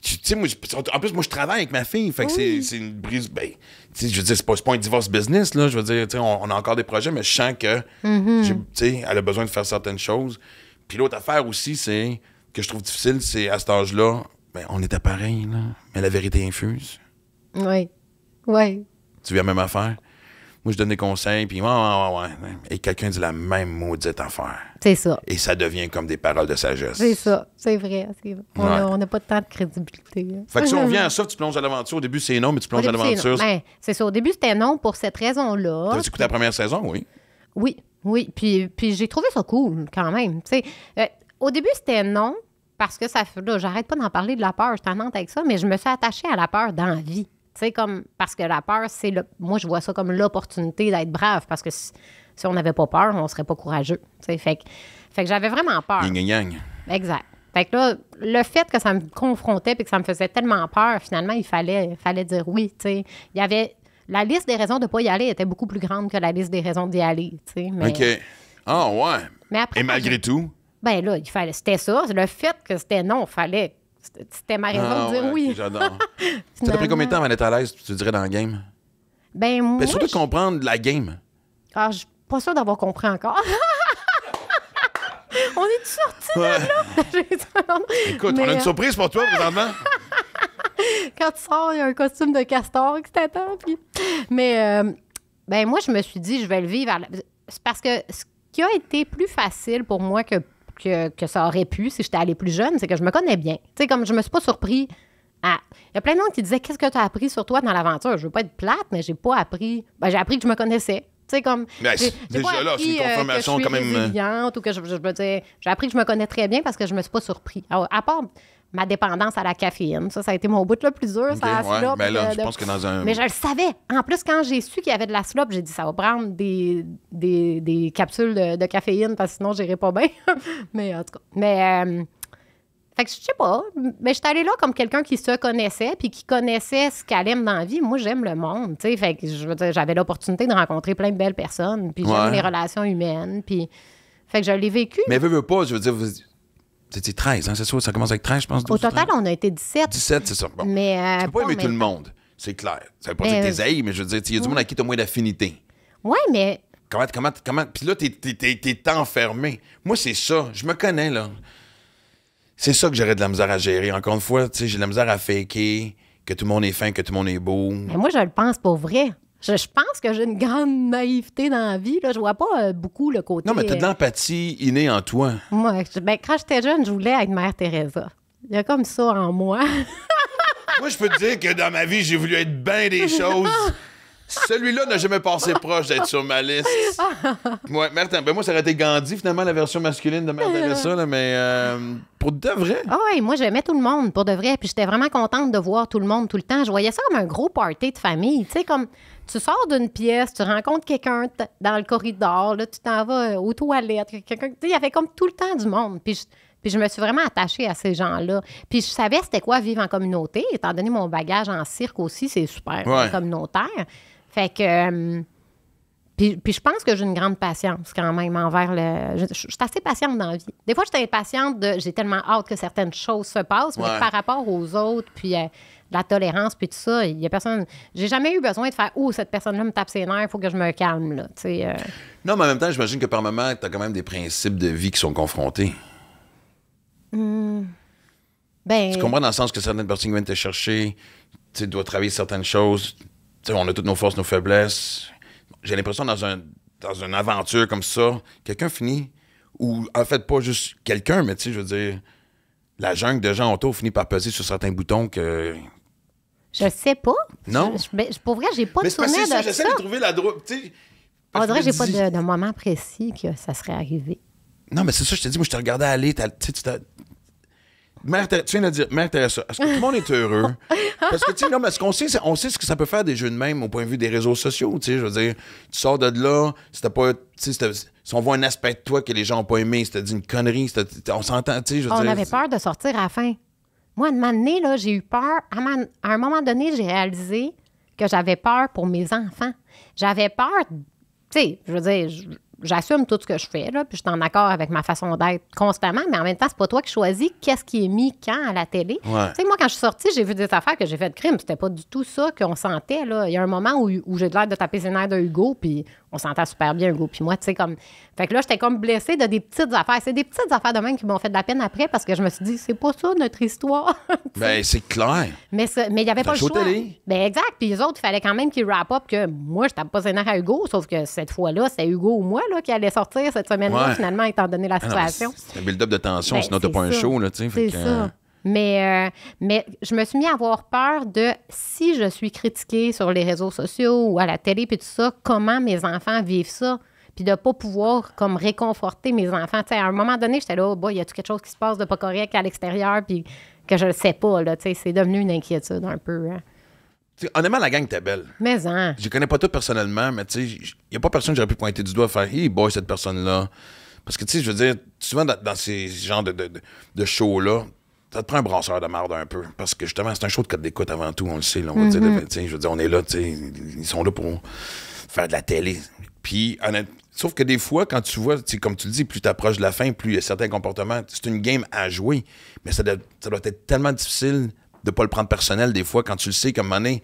Tu sais, moi, en plus, moi, je travaille avec ma fille. Fait que c'est une brise. Ben, tu sais, je veux dire, c'est pas un divorce business, là. Je veux dire, tu sais, on a encore des projets, mais je sens que, tu sais, elle a besoin de faire certaines choses. Puis l'autre affaire aussi, c'est que je trouve difficile, c'est à cet âge-là, ben, on était pareil, là. Mais la vérité infuse. Oui. Oui. Tu vis la même affaire. Moi, je donne des conseils, puis ouais. Et quelqu'un dit la même maudite affaire. C'est ça. Et ça devient comme des paroles de sagesse. C'est ça. C'est vrai. On n'a pas tant de crédibilité. Fait que si on vient à ça, tu plonges à l'aventure. Au début, c'est non, mais tu plonges à l'aventure. C'est ça. Au début, c'était non pour cette raison-là. T'as écouté la première saison, oui? Oui. Puis j'ai trouvé ça cool, quand même. Au début, c'était non, parce que ça fait. Là, j'arrête pas d'en parler de la peur, je t'en avec ça, mais je me suis attachée à la peur dans la vie. Parce que la peur, moi, je vois ça comme l'opportunité d'être brave, parce que si on n'avait pas peur, on serait pas courageux. Fait que j'avais vraiment peur. Yin. Exact. Fait que là, le fait que ça me confrontait et que ça me faisait tellement peur, finalement, il fallait dire oui. Il y avait... La liste des raisons de ne pas y aller était beaucoup plus grande que la liste des raisons d'y aller. Mais... OK. Ah, ouais. Mais après, et malgré tout? Ben là, c'était ça. Le fait que c'était non, fallait... C'était ma raison de dire oui. J'adore. Ça t'a pris combien de temps avant d'être à l'aise, tu dirais, dans la game? Ben, moi... Ben, surtout de comprendre la game. Ah, je suis pas sûre d'avoir compris encore. On est sortis de là? Écoute, on a une surprise pour toi, présentement. Quand tu sors, il y a un costume de castor qui t'attend. Puis... Mais, ben moi, je me suis dit, je vais le vivre. C'est parce que ce qui a été plus facile pour moi que ça aurait pu si j'étais allée plus jeune, c'est que je me connais bien. Tu sais, comme je me suis pas surpris à... Il y a plein de gens qui disaient, qu'est-ce que tu as appris sur toi dans l'aventure? Je veux pas être plate, mais j'ai pas appris... Ben, j'ai appris que je me connaissais. Tu sais, comme... Déjà là, c'est une confirmation quand même... résiliente ou que je veux dire... J'ai appris que je me connais très bien parce que je me suis pas surpris. Alors, à part ma dépendance à la caféine, ça a été mon bout le plus dur, okay, ça, la slop. Ben là, je pense que dans un... Mais je le savais. En plus, quand j'ai su qu'il y avait de la slop, j'ai dit, ça va prendre des capsules de caféine parce que sinon, j'irai pas bien. Mais en tout cas... Mais... Fait que je sais pas, mais je suis allée là comme quelqu'un qui se connaissait puis qui connaissait ce qu'elle aime dans la vie. Moi, j'aime le monde, tu sais. Fait que je veux dire, j'avais l'opportunité de rencontrer plein de belles personnes, puis j'aime les relations humaines, puis... Fait que je l'ai vécu. Mais veux pas, je veux dire, c'était 13, hein, c'est ça? Ça commence avec 13, je pense. 12, au total, 13. On a été 17. 17, c'est ça. Bon. Mais, tu peux pas aimer tout le monde, c'est clair. Ça veut pas dire que t'es haï, mais je veux dire, il y a du monde à qui t'as moins d'affinité. Oui, mais... Comment... Puis là, t'es enfermé. Moi, c'est ça. Je me connais, là. C'est ça que j'aurais de la misère à gérer. Encore une fois, tu sais, j'ai de la misère à faker, que tout le monde est fin, que tout le monde est beau. Mais moi, je le pense pour vrai. Je pense que j'ai une grande naïveté dans la vie. Là. Je vois pas beaucoup le côté... Non, mais t'as de l'empathie innée en toi. Moi, quand j'étais jeune, je voulais être Mère Teresa. Il y a comme ça en moi. Moi, je peux te dire que dans ma vie, j'ai voulu être bien des choses. Celui-là n'a jamais passé proche d'être sur ma liste. Ouais, moi, ça aurait été Gandhi, finalement, la version masculine de Mère Teresa, là, mais pour de vrai. Ah oui, moi, j'aimais tout le monde, pour de vrai. Puis j'étais vraiment contente de voir tout le monde tout le temps. Je voyais ça comme un gros party de famille. Tu sais, comme tu sors d'une pièce, tu rencontres quelqu'un dans le corridor, là, tu t'en vas aux toilettes. Il y avait comme tout le temps du monde. Puis je me suis vraiment attachée à ces gens-là. Puis je savais c'était quoi vivre en communauté. Étant donné mon bagage en cirque aussi, c'est super communautaire. Fait que... Puis je pense que j'ai une grande patience quand même envers le... Je suis assez patiente dans la vie. Des fois, j'étais impatiente j'ai tellement hâte que certaines choses se passent, mais par rapport aux autres, puis la tolérance, puis tout ça, il y a personne... J'ai jamais eu besoin de faire « Oh, cette personne-là me tape ses nerfs, il faut que je me calme, là. » Non, mais en même temps, j'imagine que par moment, t'as quand même des principes de vie qui sont confrontés. Ben... Tu comprends dans le sens que certaines personnes viennent te chercher, tu dois travailler certaines choses... on a toutes nos forces, nos faiblesses. J'ai l'impression dans une aventure comme ça, quelqu'un finit, ou en fait pas juste quelqu'un, mais tu sais, je veux dire, la jungle de gens autour finit par peser sur certains boutons que... Je sais pas. Non? Pour vrai, j'ai pas de souvenir de ça. J'essaie de trouver la droite, tu sais... On dirait que j'ai pas de moment précis que ça serait arrivé. Non, mais c'est ça, je te dis, moi, je te regardais aller, tu sais, tu viens de dire, Mère Teresa, est-ce que tout le monde est heureux? Parce que, tu sais, non, mais on sait ce que ça peut faire des jeux de même au point de vue des réseaux sociaux, tu sais, je veux dire, tu sors de là, c'était pas, tu sais, si on voit un aspect de toi que les gens n'ont pas aimé, c'était dit une connerie, on s'entend, tu sais, je veux dire... On avait peur de sortir à la fin. Moi, à un moment donné, là, j'ai eu peur, à un moment donné, j'ai réalisé que j'avais peur pour mes enfants. J'avais peur, tu sais, je veux dire... J'assume tout ce que je fais, là, puis je suis en accord avec ma façon d'être constamment, mais en même temps, c'est pas toi qui choisis qu'est-ce qui est mis quand à la télé. Ouais. Tu sais, moi, quand je suis sortie, j'ai vu des affaires que j'ai fait de crime. C'était pas du tout ça qu'on sentait, là. Il y a un moment où j'ai l'air de taper ses nerfs de Hugo, puis on s'entend super bien, Hugo puis moi, tu sais, comme... Fait que là, j'étais comme blessée de des petites affaires. C'est des petites affaires de même qui m'ont fait de la peine après parce que je me suis dit, c'est pas ça notre histoire. Ben, c'est clair. Mais il n'y avait pas le choix. Télé. Ben, exact. Puis les autres, il fallait quand même qu'ils wrap up que moi, je tapais pas ses nerfs à Hugo, sauf que cette fois-là, c'était Hugo ou moi là, qui allait sortir cette semaine-là, finalement, étant donné la situation. C'est un build-up de tension, sinon t'as pas un show, là, tu sais. C'est ça. Mais je me suis mis à avoir peur de si je suis critiquée sur les réseaux sociaux ou à la télé puis tout ça, comment mes enfants vivent ça, puis de pas pouvoir comme réconforter mes enfants. Tu sais, à un moment donné, j'étais là, y a-tu quelque chose qui se passe de pas correct à l'extérieur puis que je le sais pas, là, tu sais, c'est devenu une inquiétude un peu. Hein. Honnêtement, la gang était belle. Mais je les connais pas toutes personnellement, mais tu sais, il y a pas personne que j'aurais pu pointer du doigt et faire « Hey boy, cette personne-là ». Parce que tu sais, je veux dire, souvent dans ces genres de shows-là, ça te prend un brasseur de marde un peu. Parce que justement, c'est un show de code d'écoute avant tout, on le sait. Là, on va dire, je veux dire, on est là, ils sont là pour faire de la télé. Puis, sauf que des fois, quand tu vois, comme tu le dis, plus tu approches de la fin, plus il y a certains comportements. C'est une game à jouer. Mais ça doit être tellement difficile de pas le prendre personnel des fois quand tu le sais, comme à un moment donné,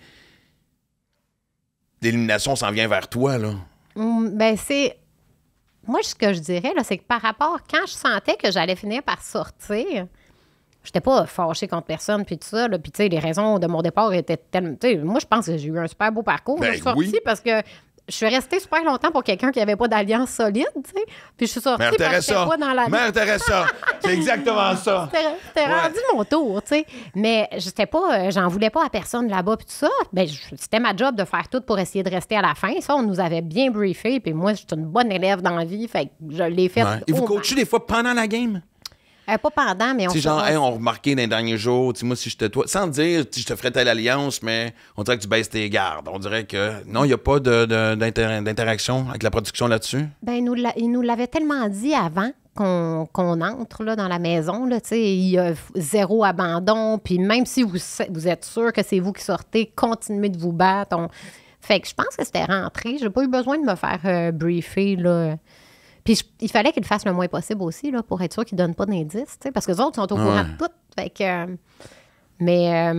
l'élimination s'en vient vers toi, là. Ben, c'est... Moi, ce que je dirais, là, c'est que par rapport, quand je sentais que j'allais finir par sortir... J'étais pas fâchée contre personne, puis tout ça. Puis, tu sais, les raisons de mon départ étaient tellement... Tu sais, moi, je pense que j'ai eu un super beau parcours. Ben, je suis sortie parce que je suis restée super longtemps pour quelqu'un qui n'avait pas d'alliance solide, tu sais. Puis, je suis sortie parce que j'étais pas dans la... Mère Teresa, c'est exactement ça. C'était rendu mon tour, tu sais. Mais j'étais pas... j'en voulais pas à personne là-bas, puis tout ça. Ben, c'était ma job de faire tout pour essayer de rester à la fin. Ça, on nous avait bien briefé. Puis moi, j'étais une bonne élève dans la vie, fait que je l'ai fait... Ouais. Et vous coachez des fois pendant la game? Pas pendant, mais on... Tu sais, genre, on remarquait dans les derniers jours, moi, si j'étais toi, sans dire, je te ferais telle alliance, mais on dirait que tu baisses tes gardes. On dirait que, non, il n'y a pas d'interaction avec la production là-dessus? Ben, il nous l'avait tellement dit avant qu'on entre là, dans la maison, là, tu sais, il y a zéro abandon, puis même si vous êtes sûr que c'est vous qui sortez, continuez de vous battre. Fait que je pense que c'était rentré. J'ai pas eu besoin de me faire briefer, là. Puis il fallait qu'ils le fassent le moins possible aussi, là, pour être sûr qu'ils ne donnent pas d'indices, parce que les autres sont au courant de tout. Fait que, mais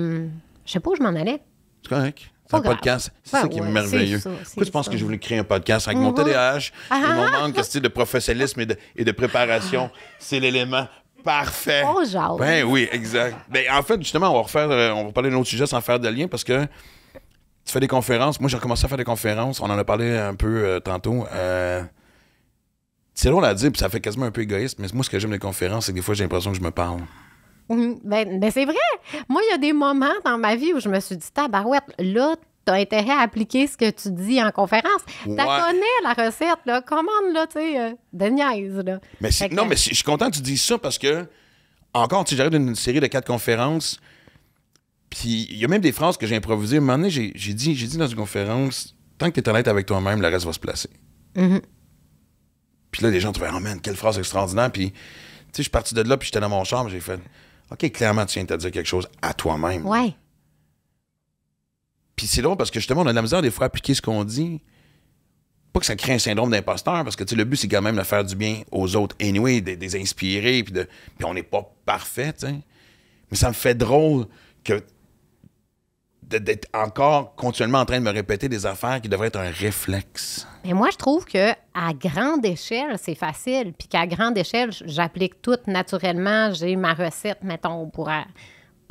je sais pas où je m'en allais. C'est correct. C'est un podcast. C'est ça qui est merveilleux. Pourquoi tu penses que j'ai voulu créer un podcast avec mon TDAH et mon manque de professionnalisme et de préparation? C'est l'élément parfait. Oh, genre. Ben oui, exact. Ben, en fait, justement, on va parler d'un autre sujet sans faire de lien parce que tu fais des conférences. Moi, j'ai recommencé à faire des conférences. On en a parlé un peu tantôt. C'est drôle à dire, puis ça fait quasiment un peu égoïste, mais moi, ce que j'aime des conférences, c'est que des fois, j'ai l'impression que je me parle. Ben c'est vrai. Moi, il y a des moments dans ma vie où je me suis dit, tabarouette, là, t'as intérêt à appliquer ce que tu dis en conférence. Ouais. T'as connais la recette, là. Commande, là, tu sais, de niaise, là. Mais mais je suis content que tu dises ça parce que, encore, tu sais, j'arrive d'une série de 4 conférences, puis il y a même des phrases que j'ai improvisées. À un moment donné, j'ai dit dans une conférence, tant que t'es honnête avec toi-même, le reste va se placer. Puis là, les gens trouvaient, oh man, quelle phrase extraordinaire. Puis, tu sais, je suis parti de là, puis j'étais dans mon chambre, j'ai fait, OK, clairement, tu viens de te dire quelque chose à toi-même. Ouais. Puis c'est drôle parce que justement, on a de la misère des fois à appliquer ce qu'on dit. Pas que ça crée un syndrome d'imposteur, parce que, tu sais, le but, c'est quand même de faire du bien aux autres. Anyway, de les inspirer, puis on n'est pas parfait, tu sais. Mais ça me fait drôle que d'être encore continuellement en train de me répéter des affaires qui devraient être un réflexe. Mais moi, je trouve qu'à grande échelle, c'est facile. Puis qu'à grande échelle, j'applique tout naturellement. J'ai ma recette, mettons, pour... Ben,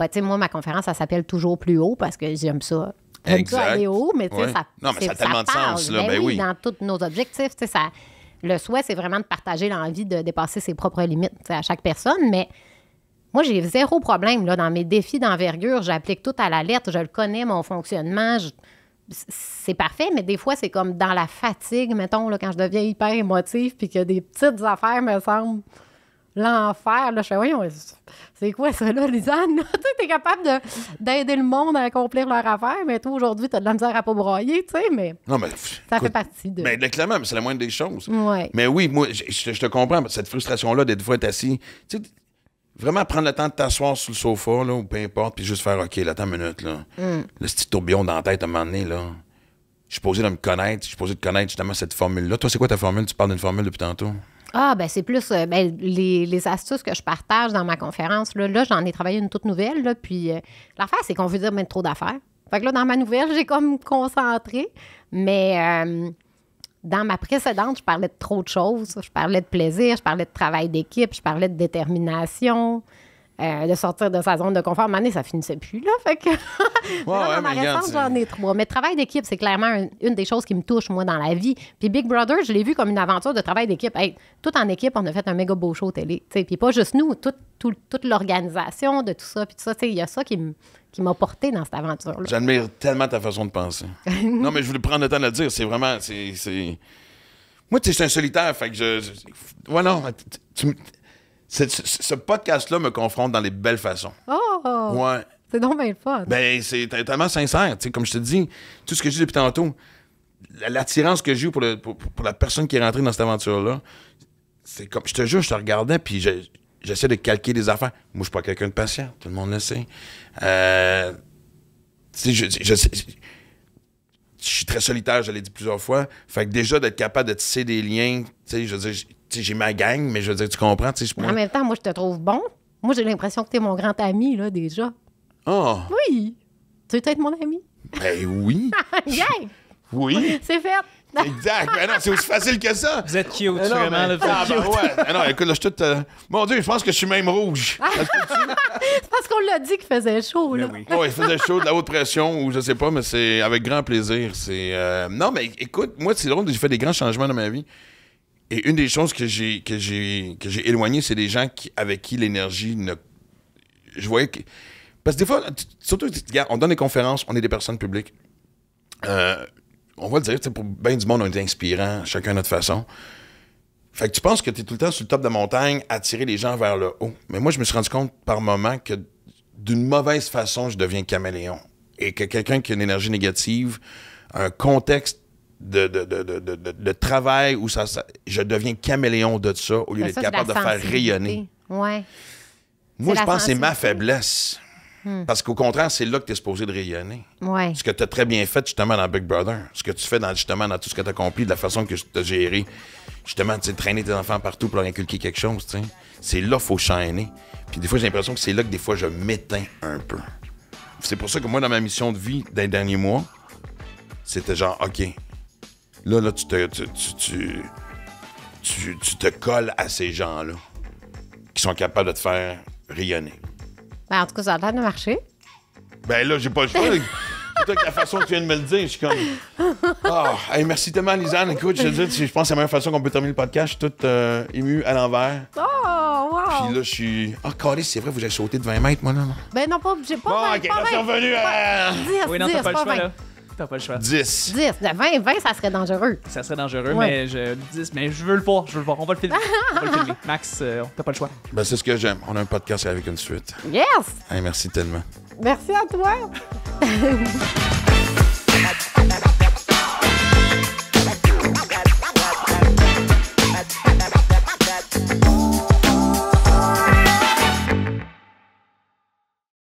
tu sais, moi, ma conférence, ça s'appelle « Toujours plus haut » parce que j'aime ça. J'aime ça aller haut, mais tu sais, ça... Non, mais ça a tellement de sens, là. Ben oui, dans tous nos objectifs, tu sais, ça... Le souhait, c'est vraiment de partager l'envie de dépasser ses propres limites, tu sais, à chaque personne, mais... Moi, j'ai zéro problème là, dans mes défis d'envergure. J'applique tout à la lettre. Je le connais, mon fonctionnement. C'est parfait, mais des fois, c'est comme dans la fatigue, mettons, là, quand je deviens hyper émotive puis que des petites affaires me semblent l'enfer. Là, je fais, voyons, c'est quoi ça, là, Lisanne? Tu sais, t'es capable d'aider le monde à accomplir leur affaire, mais toi, aujourd'hui, t'as de la misère à pas broyer, tu sais, mais, non, mais ça fait partie de... Mais clairement, c'est la moindre des choses. Ouais. Mais oui, moi, je te comprends, cette frustration-là d'être des fois être assis... Tu sais, vraiment prendre le temps de t'asseoir sur le sofa, là, ou peu importe, puis juste faire, OK, là, attends une minute, là. Le petit tourbillon dans la tête, à un moment donné, là. Je suis posé de me connaître, je suis posé de connaître justement cette formule-là. Toi, c'est quoi ta formule? Tu parles d'une formule depuis tantôt? Ah, ben c'est plus les astuces que je partage dans ma conférence. Là, j'en ai travaillé une toute nouvelle, là, puis l'affaire, c'est qu'on veut dire trop d'affaires. Fait que là, dans ma nouvelle, j'ai comme concentré, mais Dans ma précédente, je parlais de trop de choses. Je parlais de plaisir, je parlais de travail d'équipe, je parlais de détermination, de sortir de sa zone de confort. À un moment donné, ça finissait plus, là. Fait que dans ma récente, j'en ai 3. Mais travail d'équipe, c'est clairement une des choses qui me touche, moi, dans la vie. Puis Big Brother, je l'ai vu comme une aventure de travail d'équipe. Hey, tout en équipe, on a fait un méga beau show télé. Puis pas juste nous, toute l'organisation de tout ça. Puis tout ça, il y a ça qui m'a porté dans cette aventure-là. J'admire tellement ta façon de penser. Non, mais je voulais prendre le temps de le dire. C'est vraiment... Moi, tu sais, je suis un solitaire, fait que ouais, non, ce podcast-là me confronte dans les belles façons. Oh! Ouais. C'est donc bien le fun. Ben, c'est tellement sincère. Tu sais, comme je te dis, tout ce que je dis depuis tantôt, l'attirance que j'ai eu pour la personne qui est rentrée dans cette aventure-là, c'est comme... Je te jure, je te regardais, puis j'essaie de calquer des affaires. Moi, je suis pas quelqu'un de patient. Tout le monde le sait. Tu sais, je suis très solitaire, je l'ai dit plusieurs fois. Fait que déjà, d'être capable de tisser des liens, tu sais, je veux dire... j'ai ma gang, mais je veux dire, tu comprends? En même temps, moi, je te trouve bon. Moi, j'ai l'impression que t'es mon grand ami, là, déjà. Oh! Oui! Tu veux être mon ami? Ben oui! Yeah! Oui! C'est fait! Exact! Ben non, c'est aussi facile que ça! Vous êtes cute, vraiment. Ouais. Non, écoute, là, je suis tout... Mon Dieu, je pense que je suis même rouge. C'est parce qu'on l'a dit qu'il faisait chaud, là. Oui, il faisait chaud, de la haute pression, ou je sais pas, mais c'est avec grand plaisir. Non, mais écoute, moi, c'est drôle, j'ai fait des grands changements dans ma vie. Et une des choses que j'ai éloignées, c'est des gens avec qui l'énergie ne... Je voyais que... Parce que des fois, surtout, regarde, on donne des conférences, on est des personnes publiques. On va le dire, pour bien du monde, on est inspirants, chacun à notre façon. Fait que tu penses que tu es tout le temps sur le top de la montagne, à tirer les gens vers le haut. Mais moi, je me suis rendu compte par moment que d'une mauvaise façon, je deviens caméléon. Et que quelqu'un qui a une énergie négative, un contexte de travail où je deviens caméléon de ça au lieu d'être capable de faire rayonner. Ouais. Moi, je pense que c'est ma faiblesse. Parce qu'au contraire, c'est là que tu es supposé de rayonner. Ouais. Ce que tu as très bien fait justement dans Big Brother. Ce que tu fais justement dans tout ce que tu as accompli, de la façon que tu as géré. Justement, tu sais, traîner tes enfants partout pour leur inculquer quelque chose. T'sais. C'est là qu'il faut shiner. Puis des fois, j'ai l'impression que c'est là que des fois, je m'éteins un peu. C'est pour ça que moi, dans ma mission de vie des derniers mois, c'était genre, OK, là, tu te colles à ces gens-là qui sont capables de te faire rayonner. Ben, en tout cas, ça a l'air de marcher. Ben là, j'ai pas le choix. Plutôt que la façon que tu viens de me le dire, je suis comme... Hey, merci tellement, Lisanne. Écoute, je pense que c'est la meilleure façon qu'on peut terminer le podcast. Je suis tout ému à l'envers. Oh, wow! Puis là, je suis... Carré, c'est vrai, vous avez sauté de 20 mètres, moi, là. Ben non, j'ai pas... Bon, OK, là, c'est revenu à... 10, oui, non, t'as pas le choix, là. T'as pas le choix. 10. 10. 20, ça serait dangereux. Ça serait dangereux, mais 10. Mais je veux le voir. On va le filmer. Max, t'as pas le choix. Ben, c'est ce que j'aime. On a un podcast avec une suite. Yes! Hey, merci tellement. Merci à toi.